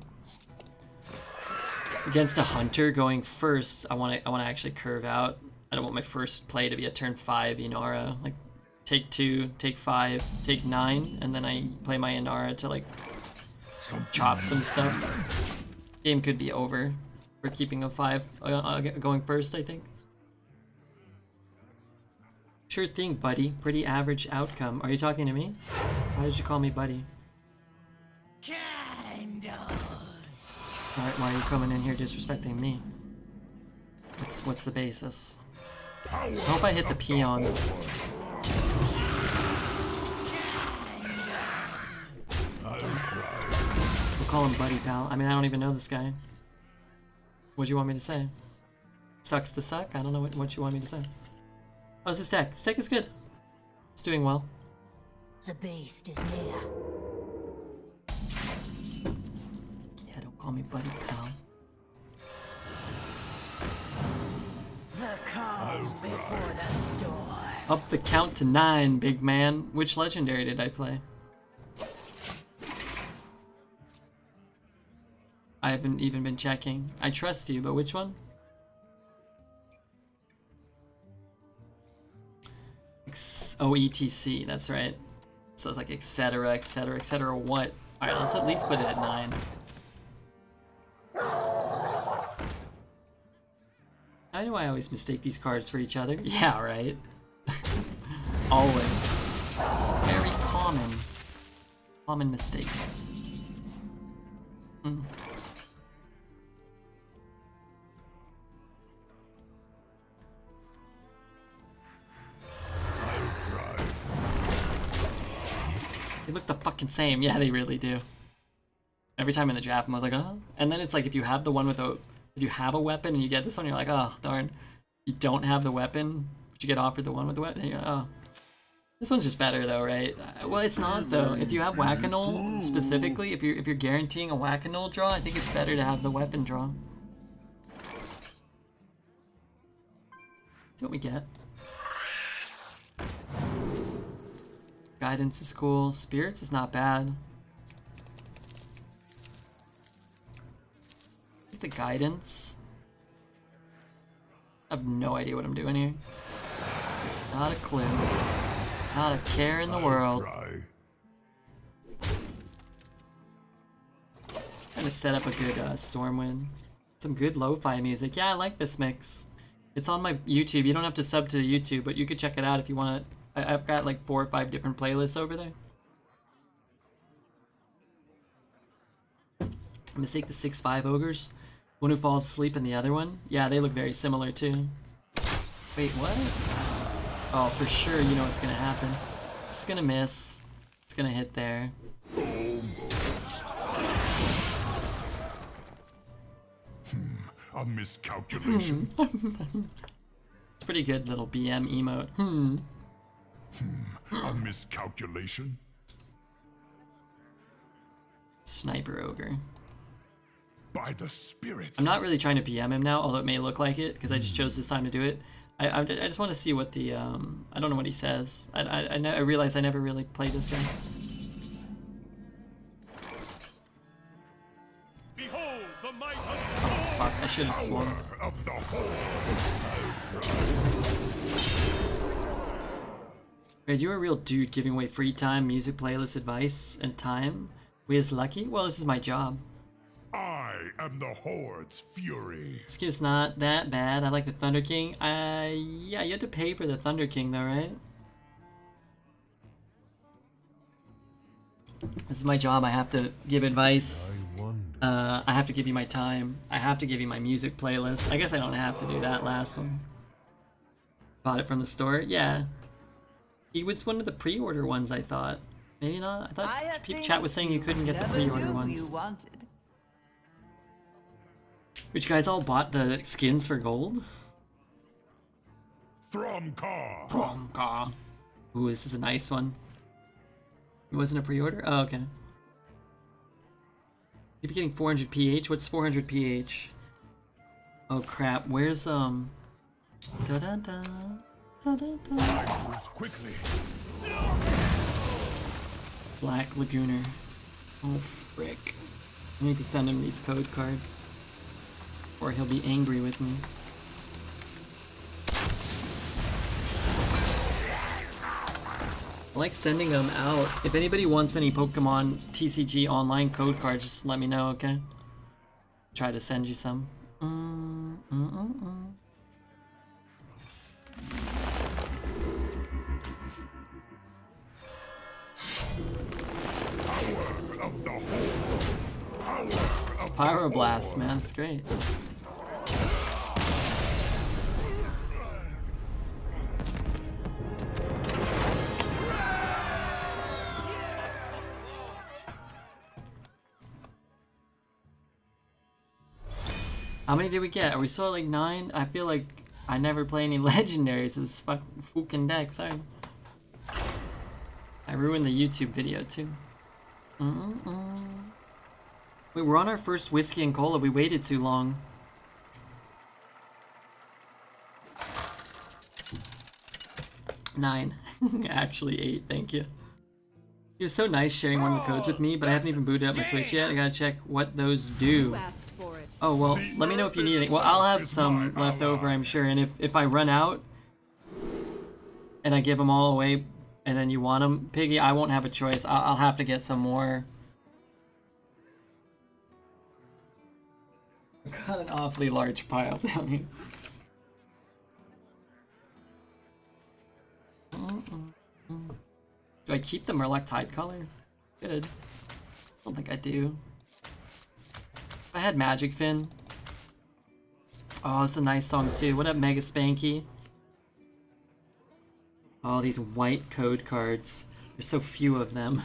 Against a Hunter going first, I want to actually curve out. I don't want my first play to be a turn 5 Inara. Like, take 2, take 5, take 9, and then I play my Inara to like chop some stuff. Game could be over for keeping a 5 going first, I think. Sure thing, buddy. Pretty average outcome. Are you talking to me? Why did you call me buddy? Kind of. Alright, why are you coming in here disrespecting me? What's the basis? I hope I hit the peon. We'll call him Buddy Pal. I mean, I don't even know this guy. What do you want me to say? Sucks to suck? I don't know what you want me to say. How's his tech? His tech is good. It's doing well. The beast is near. Yeah, don't call me Buddy Pal. The calm before the storm. Up the count to 9, big man. Which legendary did I play? I haven't even been checking. I trust you, but which one? ETC, that's right. So it's like etc, etc, etc, what? Alright, let's at least put it at 9. Why do I always mistake these cards for each other? Yeah, right. Always. Very common. Common mistake. Hmm. They look the fucking same. Yeah, they really do. Every time in the draft, I was like, oh. And then it's like if you have the one with a, if you have a weapon and you get this one, you're like, oh, darn. You don't have the weapon, but you get offered the one with the weapon, and you're like, oh. This one's just better though, right? Well, it's not though. If you have Whack-A-Null specifically, if you're guaranteeing a Whack-A-Null draw, I think it's better to have the weapon draw. See what we get. Guidance is cool. Spirits is not bad. Get the guidance. I have no idea what I'm doing here. Not a clue. Not a care in the world. Trying to set up a good Stormwind. Some good lo-fi music. Yeah, I like this mix. It's on my YouTube. You don't have to sub to the YouTube, but you could check it out if you want to. I've got like 4 or 5 different playlists over there. I'm gonna take the 6-5 ogres. One who falls asleep and the other one. Yeah, they look very similar too. Wait, what? Oh, for sure you know what's gonna happen. It's gonna miss. It's gonna hit there. Almost. A miscalculation. It's pretty good little BM emote. A miscalculation. Sniper ogre. By the spirits. I'm not really trying to PM him now, although it may look like it, because I just chose this time to do it. I just want to see what the, I don't know what he says. I realize I never really played this guy. Behold the might of Storm. Fuck, I should have swung. Of the whole. Wait, you're a real dude giving away free time, music playlist advice, and time? We is lucky? Well, this is my job. I am the Horde's fury. This kid's not that bad. I like the Thunder King. Yeah, you have to pay for the Thunder King though, right? This is my job. I have to give advice. I have to give you my time. I have to give you my music playlist. I guess I don't have to do that last one. Bought it from the store? Yeah. He was one of the pre-order ones, I thought. Maybe not. I thought chat was saying you couldn't get the pre-order ones. Which you guys all bought the skins for gold? Stormcrash. Ooh, this is a nice one. It wasn't a pre-order? Oh, okay. You'd be getting 400 PH. What's 400 PH? Oh crap, where's da-da-da, da-da-da. Quickly. Black Lagooner. Oh frick. I need to send him these code cards. Or he'll be angry with me. I like sending them out. If anybody wants any Pokemon TCG online code cards, just let me know, okay? Try to send you some. Pyroblast, man, it's great. How many did we get? Are we still at like 9? I feel like I never play any legendaries. This fucking deck. Sorry. I ruined the YouTube video too. Wait, we're on our first whiskey and cola. We waited too long. Nine. Actually 8, thank you. It was so nice sharing one of the codes with me, but I haven't even booted up my Switch yet. I gotta check what those do. Oh, well, let me know if you need anything. Well, I'll have some left over, I'm sure, and if I run out and I give them all away and then you want them, Piggy, I won't have a choice. I'll have to get some more. I've got an awfully large pile down here. Do I keep the Murloc Tide color? Good. I don't think I do. If I had Magic Fin. Oh, it's a nice song too. What up, Mega Spanky? Oh, these white code cards. There's so few of them.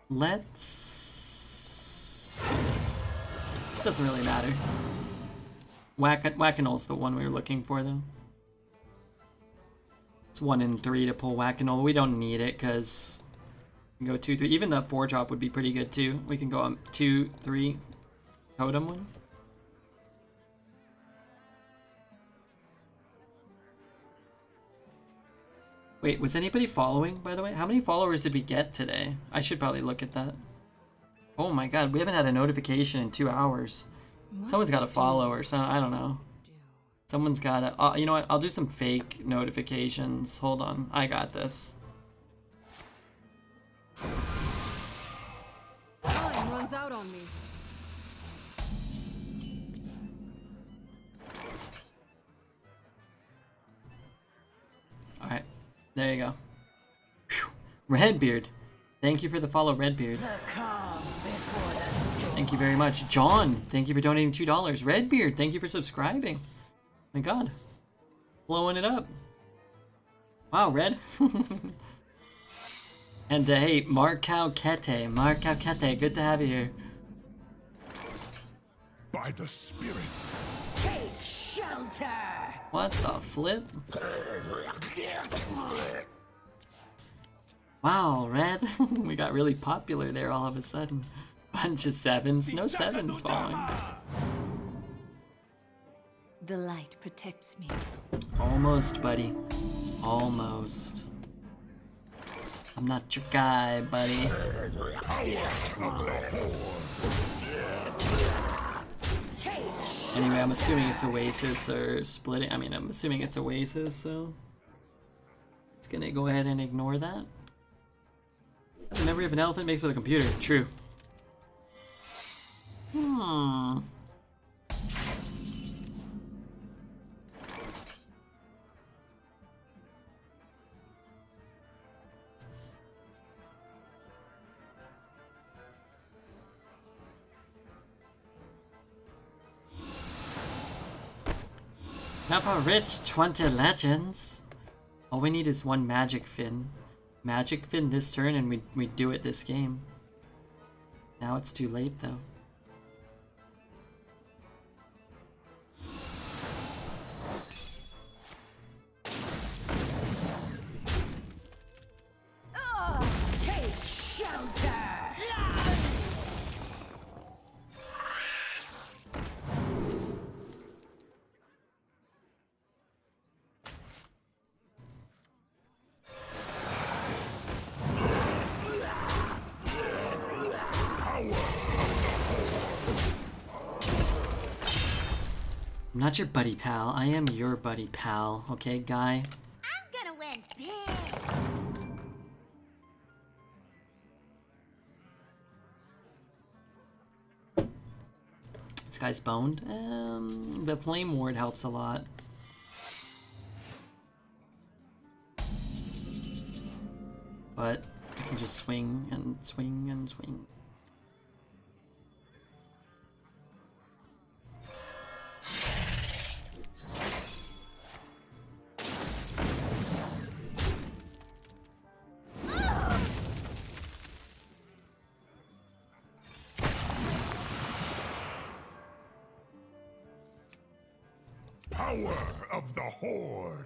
Let's do this. Doesn't really matter. Whack-a-Knoll's the one we were looking for, though. It's 1 in 3 to pull Whack-a-Knoll. We don't need it, because we can go 2, 3. Even the 4-drop would be pretty good, too. We can go on 2, 3 totem one. Wait, was anybody following, by the way? How many followers did we get today? I should probably look at that. Oh my god, we haven't had a notification in 2 hours. Someone's got to follow or something. I don't know. Someone's got to... you know what? I'll do some fake notifications. Hold on. I got this. Time runs out on me. Alright. There you go. Whew. Redbeard. Thank you for the follow, Redbeard. Thank you very much. John, thank you for donating $2. Redbeard, thank you for subscribing. My god. Blowing it up. Wow, Red. And hey, Markau Kete, good to have you here. By the spirits. Take shelter! What the flip? Wow, Red. We got really popular there all of a sudden. Bunch of 7s. No 7s falling. The light protects me. Almost, buddy. Almost. I'm not your guy, buddy. Anyway, I'm assuming it's Oasis or splitting. I mean, I'm assuming it's Oasis, so it's gonna go ahead and ignore that. The memory of an elephant makes with a computer. True. Have a rich 20 legends. All we need is 1 Magic Fin. Magic Fin this turn and we do it this game. Now it's too late though. Take shelter! I'm not your buddy pal, I am your buddy pal, okay, guy? I'm gonna win big! This guy's boned. The Flame Ward helps a lot. But I can just swing and swing and swing. Power of the Horde.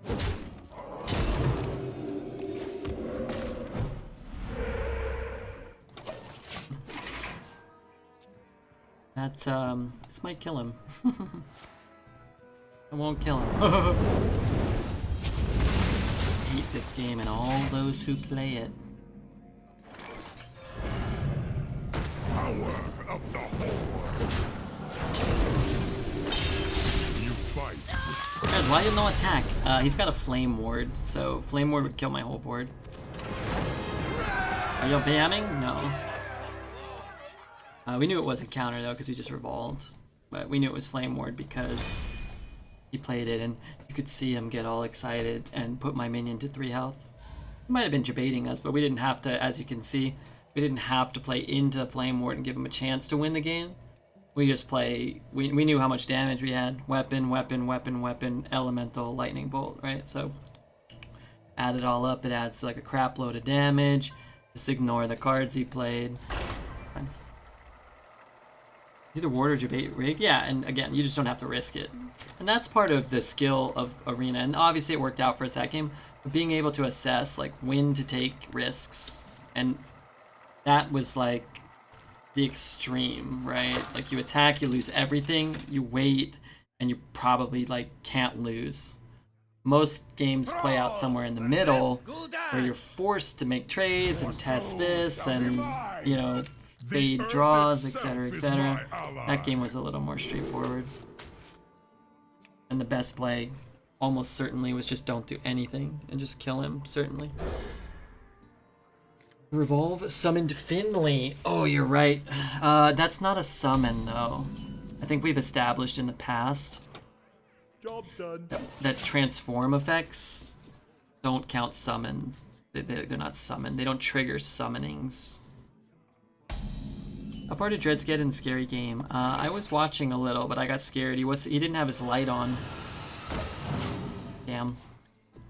That, this might kill him. It won't kill him. Hate this game and all those who play it. Power of the Horde. You fight. Guys, why no attack? He's got a flame ward, so flame ward would kill my whole board. Are you bamming? No. We knew it wasn't counter though, because we just revolved. But we knew it was flame ward because he played it, and you could see him get all excited and put my minion to 3 health. He might have been debating us, but we didn't have to, as you can see, we didn't have to play into flame ward and give him a chance to win the game. We just play, we knew how much damage we had. Weapon, weapon, weapon, weapon, elemental, lightning bolt, right? So add it all up, it adds to like a crap load of damage. Just ignore the cards he played. Fine. Either ward or debate rig, yeah, and again, you just don't have to risk it. And that's part of the skill of Arena, and obviously it worked out for us that game, but being able to assess like when to take risks, and that was like the extreme, right? Like you attack, you lose everything, you wait, and you probably like can't lose. Most games play out somewhere in the middle where you're forced to make trades and test this and, you know, fade draws, etc., etc. That game was a little more straightforward. And the best play almost certainly was just don't do anything and just kill him, certainly. Revolve summoned Finley. Oh, you're right. That's not a summon, though. I think we've established in the past Job's done. that transform effects don't count summon. They're not summoned. They don't trigger summonings. How far did Dreads get in Scary Game? I was watching a little, but I got scared. He didn't have his light on. Damn.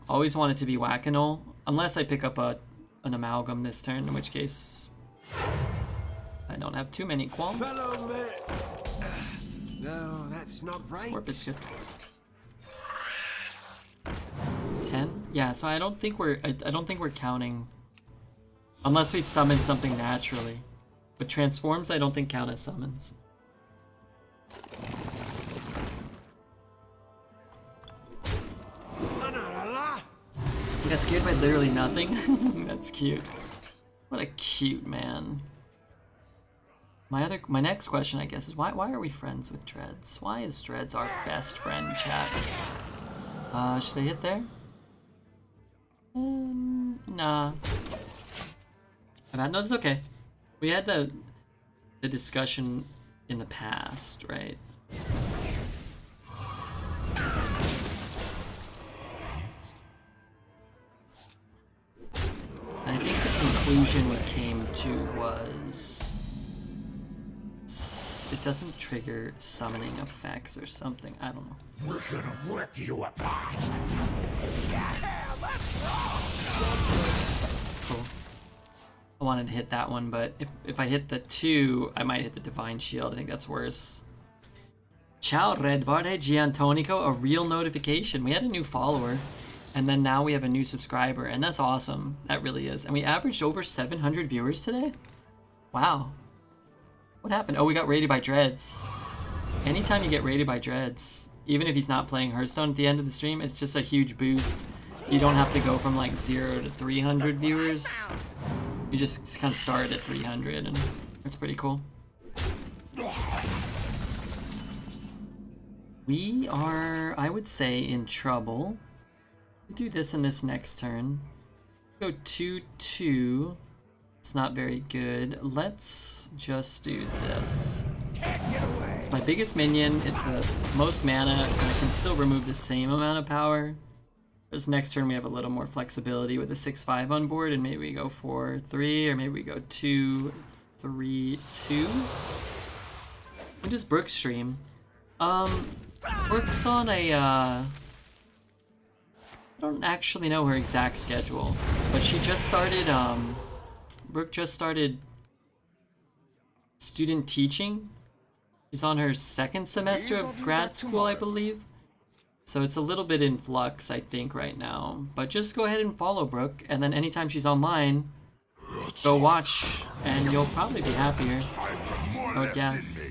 Always wanted to be Whack-A-Null, unless I pick up an amalgam this turn, in which case I don't have too many qualms. No, that's not right. Scorpion's good. 10? Yeah, so I don't think we're counting unless we summon something naturally. But transforms I don't think count as summons. You got scared by literally nothing? That's cute. What a cute man. My next question, I guess, is why are we friends with Dreads? Why is Dreads our best friend, chat? Should I hit there? Nah. No, it's okay. We had the discussion in the past, right? And I think the conclusion we came to was it doesn't trigger summoning effects or something. I don't know. We're gonna rip you apart. Cool. I wanted to hit that one, but if I hit the 2, I might hit the Divine Shield. I think that's worse. Ciao, Redvarde Giantonico, a real notification. We had a new follower, and then now we have a new subscriber, and that's awesome. That really is. And we averaged over 700 viewers today? Wow. What happened? Oh, we got raided by Dreads. Anytime you get raided by Dreads, even if he's not playing Hearthstone at the end of the stream, it's just a huge boost. You don't have to go from like 0 to 300 viewers. You just kind of start at 300, and that's pretty cool. We are, I would say, in trouble. We'll do this in this next turn. Go 2-2. It's not very good. Let's just do this. It's my biggest minion. It's the most mana, and I can still remove the same amount of power. This next turn we have a little more flexibility with a 6-5 on board, and maybe we go 4-3, or maybe we go 2-3-2. When does Brooke stream? Brooke's on a I don't actually know her exact schedule, but she just started Brooke just started student teaching. She's on her 2nd semester of grad school, I believe. So it's a little bit in flux, I think, right now. But just go ahead and follow Brooke, and then anytime she's online, go watch, and you'll probably be happier. I would guess.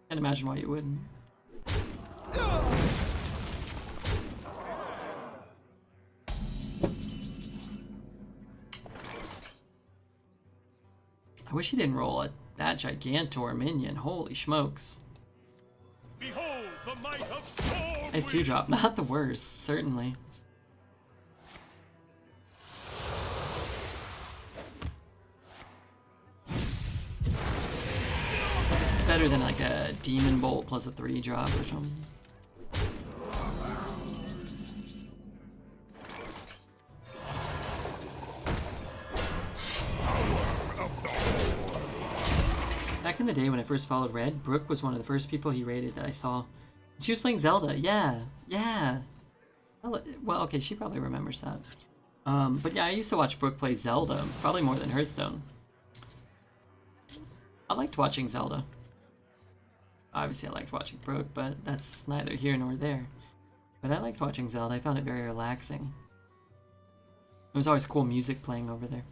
Can't imagine why you wouldn't. I wish he didn't roll that Gigantor minion. Holy smokes. Behold the might of Stormwind. Nice 2-drop. Not the worst, certainly. This is better than like a Demon Bolt plus a 3-drop or something. Back in the day when I first followed Red, Brooke was one of the first people he rated that I saw. She was playing Zelda, yeah. Well, okay, she probably remembers that. But yeah, I used to watch Brooke play Zelda, probably more than Hearthstone. I liked watching Zelda. Obviously I liked watching Brooke, but that's neither here nor there. But I liked watching Zelda, I found it very relaxing. There was always cool music playing over there.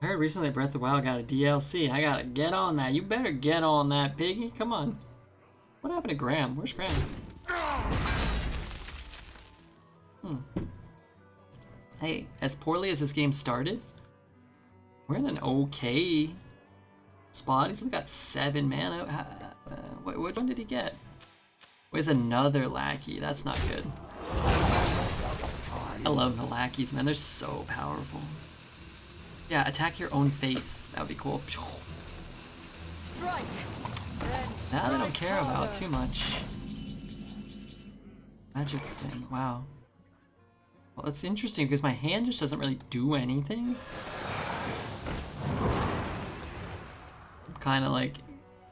I heard recently Breath of the Wild got a DLC. I gotta get on that. You better get on that, piggy. Come on. What happened to Graham? Where's Graham? Hey, as poorly as this game started, we're in an okay spot. He's only got 7 mana. Which one did he get? Where's another lackey? That's not good. I love the lackeys, man. They're so powerful. Yeah, attack your own face. That would be cool. Strike. That I don't care about too much. Magic thing. Wow. Well, it's interesting because my hand just doesn't really do anything. I'm kind of like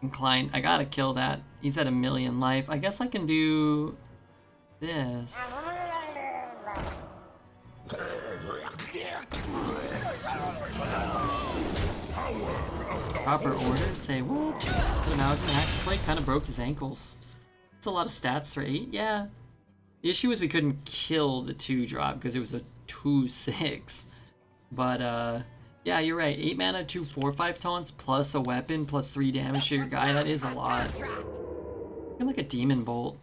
inclined. I gotta kill that. He's at 1,000,000 life. I guess I can do this. Proper order? Say what? Put him out. Axe Plate kind of broke his ankles. It's a lot of stats for 8. Yeah. The issue is we couldn't kill the 2-drop because it was a 2/6. But yeah, you're right. 8 mana, 2 4/5 taunts plus a weapon plus 3 damage to your guy. That is a lot. You're like a Demon Bolt.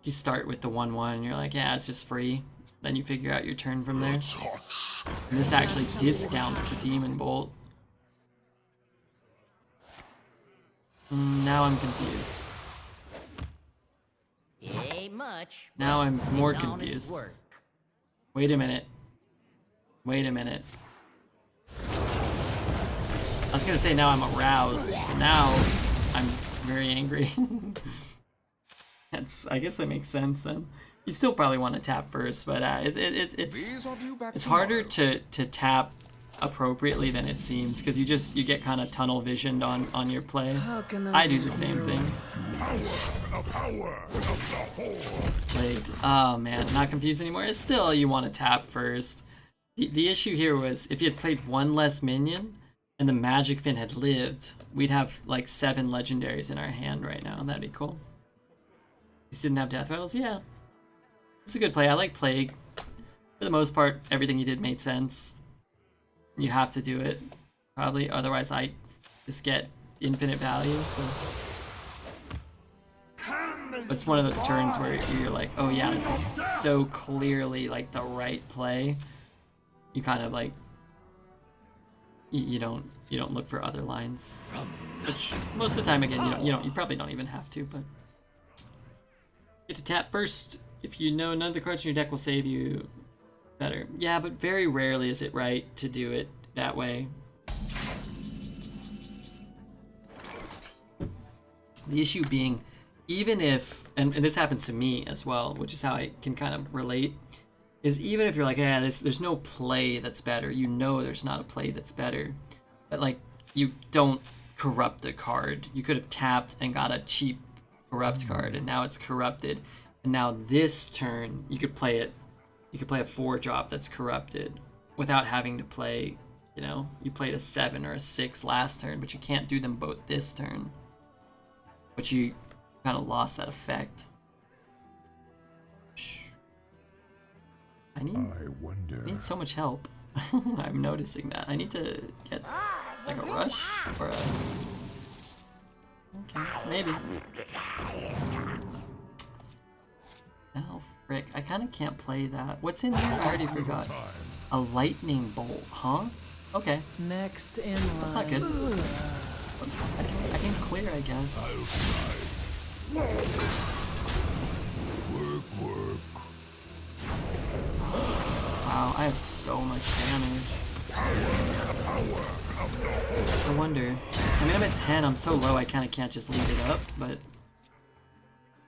You start with the 1/1 and you're like, yeah, it's just free. Then you figure out your turn from there. And this actually discounts the Demon Bolt. Now I'm confused. Ain't much. Now I'm more It's honest confused. work. Wait a minute. Wait a minute. I was gonna say now I'm aroused, but now I'm very angry. I guess that makes sense then. You still probably want to tap first, but it's harder to tap appropriately than it seems because you get kind of tunnel visioned on your play. I do the same thing. Wait, oh man, not confused anymore. It's still you want to tap first. The issue here was if you had played 1 less minion and the Magic Fin had lived, we'd have like 7 legendaries in our hand right now. That'd be cool. These didn't have death rattles, yeah. It's a good play. I like Plague. For the most part, everything he did made sense. You have to do it, probably. Otherwise, I just get infinite value. So but it's one of those turns where you're like, oh yeah, this is so clearly like the right play. You kind of like you don't look for other lines. Which most of the time, again, you probably don't even have to, but get to tap first. If you know none of the cards in your deck will save you, better. Yeah, but very rarely is it right to do it that way. The issue being, even if, and this happens to me as well, which is how I can kind of relate, is even if you're like, yeah, there's no play that's better, you know there's not a play that's better, but like, you don't corrupt a card. You could have tapped and got a cheap corrupt card, and now it's corrupted. And now this turn, you could play it. You could play a 4-drop that's corrupted without having to play you know, you played a 7 or a 6 last turn, but you can't do them both this turn. But you kind of lost that effect. I need so much help. I'm noticing that. I need to get like a rush or a... Okay, maybe. Oh, frick. I kind of can't play that. What's in here? I already forgot. A lightning bolt, huh? Okay. Next in line. That's not good. I can clear, I guess. Wow, I have so much damage. I wonder. I mean, I'm at 10. I'm so low I kind of can't just leave it up, but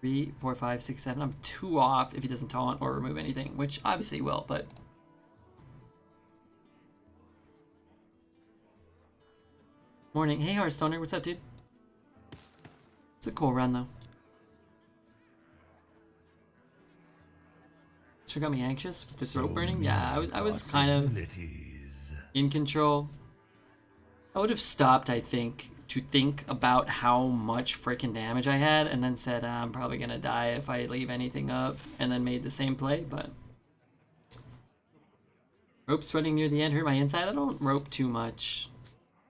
3, 4, 5, 6, 7. I'm 2 off if he doesn't taunt or remove anything, which obviously he will, but... Morning. Hey, Hearthstoner. What's up, dude? It's a cool run, though. Sure got me anxious with this rope burning. Yeah, I was kind of in control. I would have stopped, I think, to think about how much freaking damage I had, and then said, I'm probably gonna die if I leave anything up, and then made the same play, but... Rope sweating near the end hurt my inside. I don't rope too much.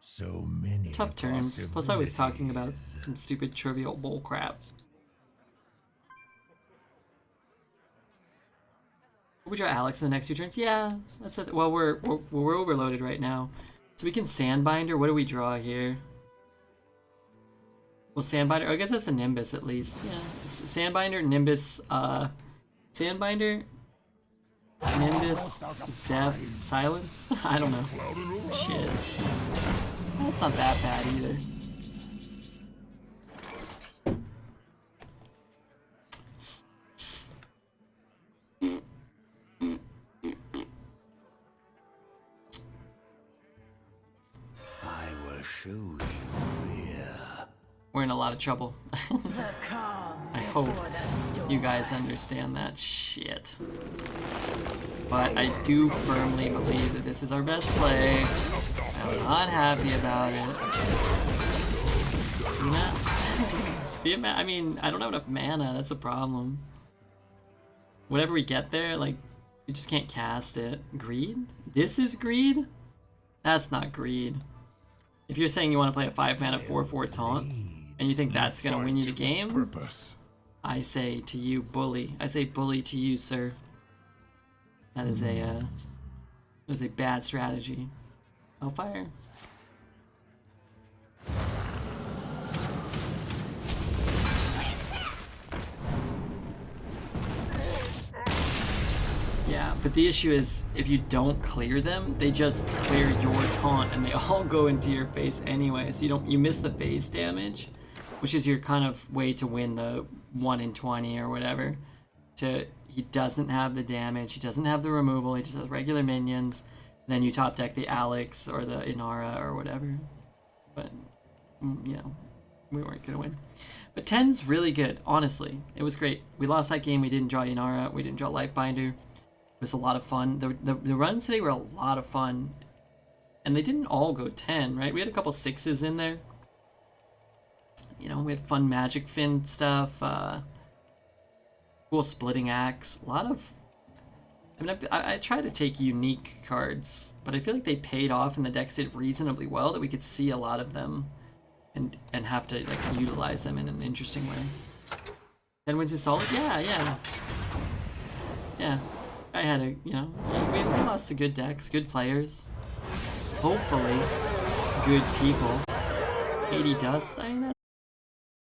So many Tough turns. Plus I was talking about some stupid trivial bull crap. We draw Alex in the next 2 turns. Yeah, that's it. Well, we're overloaded right now, so we can Sandbinder. What do we draw here? Well, Sandbinder. Oh, I guess that's a Nimbus at least. Yeah, Sandbinder, Nimbus, Sandbinder, Nimbus, Zeph, Silence. I don't know. Shit, that's not that bad either. We're in a lot of trouble. I hope you guys understand that shit. But I do firmly believe that this is our best play. I'm not happy about it. See that? See it, man? I mean, I don't have enough mana. That's a problem. Whenever we get there, like, we just can't cast it. Greed? This is greed? That's not greed. If you're saying you want to play a 5-mana 4/4 taunt, and you think that's gonna win you the game, I say to you, bully. I say bully to you, sir. That is a bad strategy. Hellfire. Yeah, but the issue is if you don't clear them, they just clear your taunt and they all go into your face anyway. So you miss the base damage, which is your kind of way to win the 1 in 20 or whatever. He doesn't have the damage, he doesn't have the removal, he just has regular minions. Then you top deck the Alex or the Inara or whatever. But, you know, we weren't gonna win. But 10's really good, honestly. It was great. We lost that game, we didn't draw Inara, we didn't draw Lifebinder. It was a lot of fun. The runs today were a lot of fun. And they didn't all go 10, right? We had a couple 6s in there. You know, we had fun Magic Fin stuff, cool Splitting Axe, a lot of... I mean, I tried to take unique cards, but I feel like they paid off and the decks did reasonably well that we could see a lot of them and have to like utilize them in an interesting way. 10 wins is solid? Yeah. I had a, you know, we lost to good decks, good players, hopefully good people. 80 dust, I mean,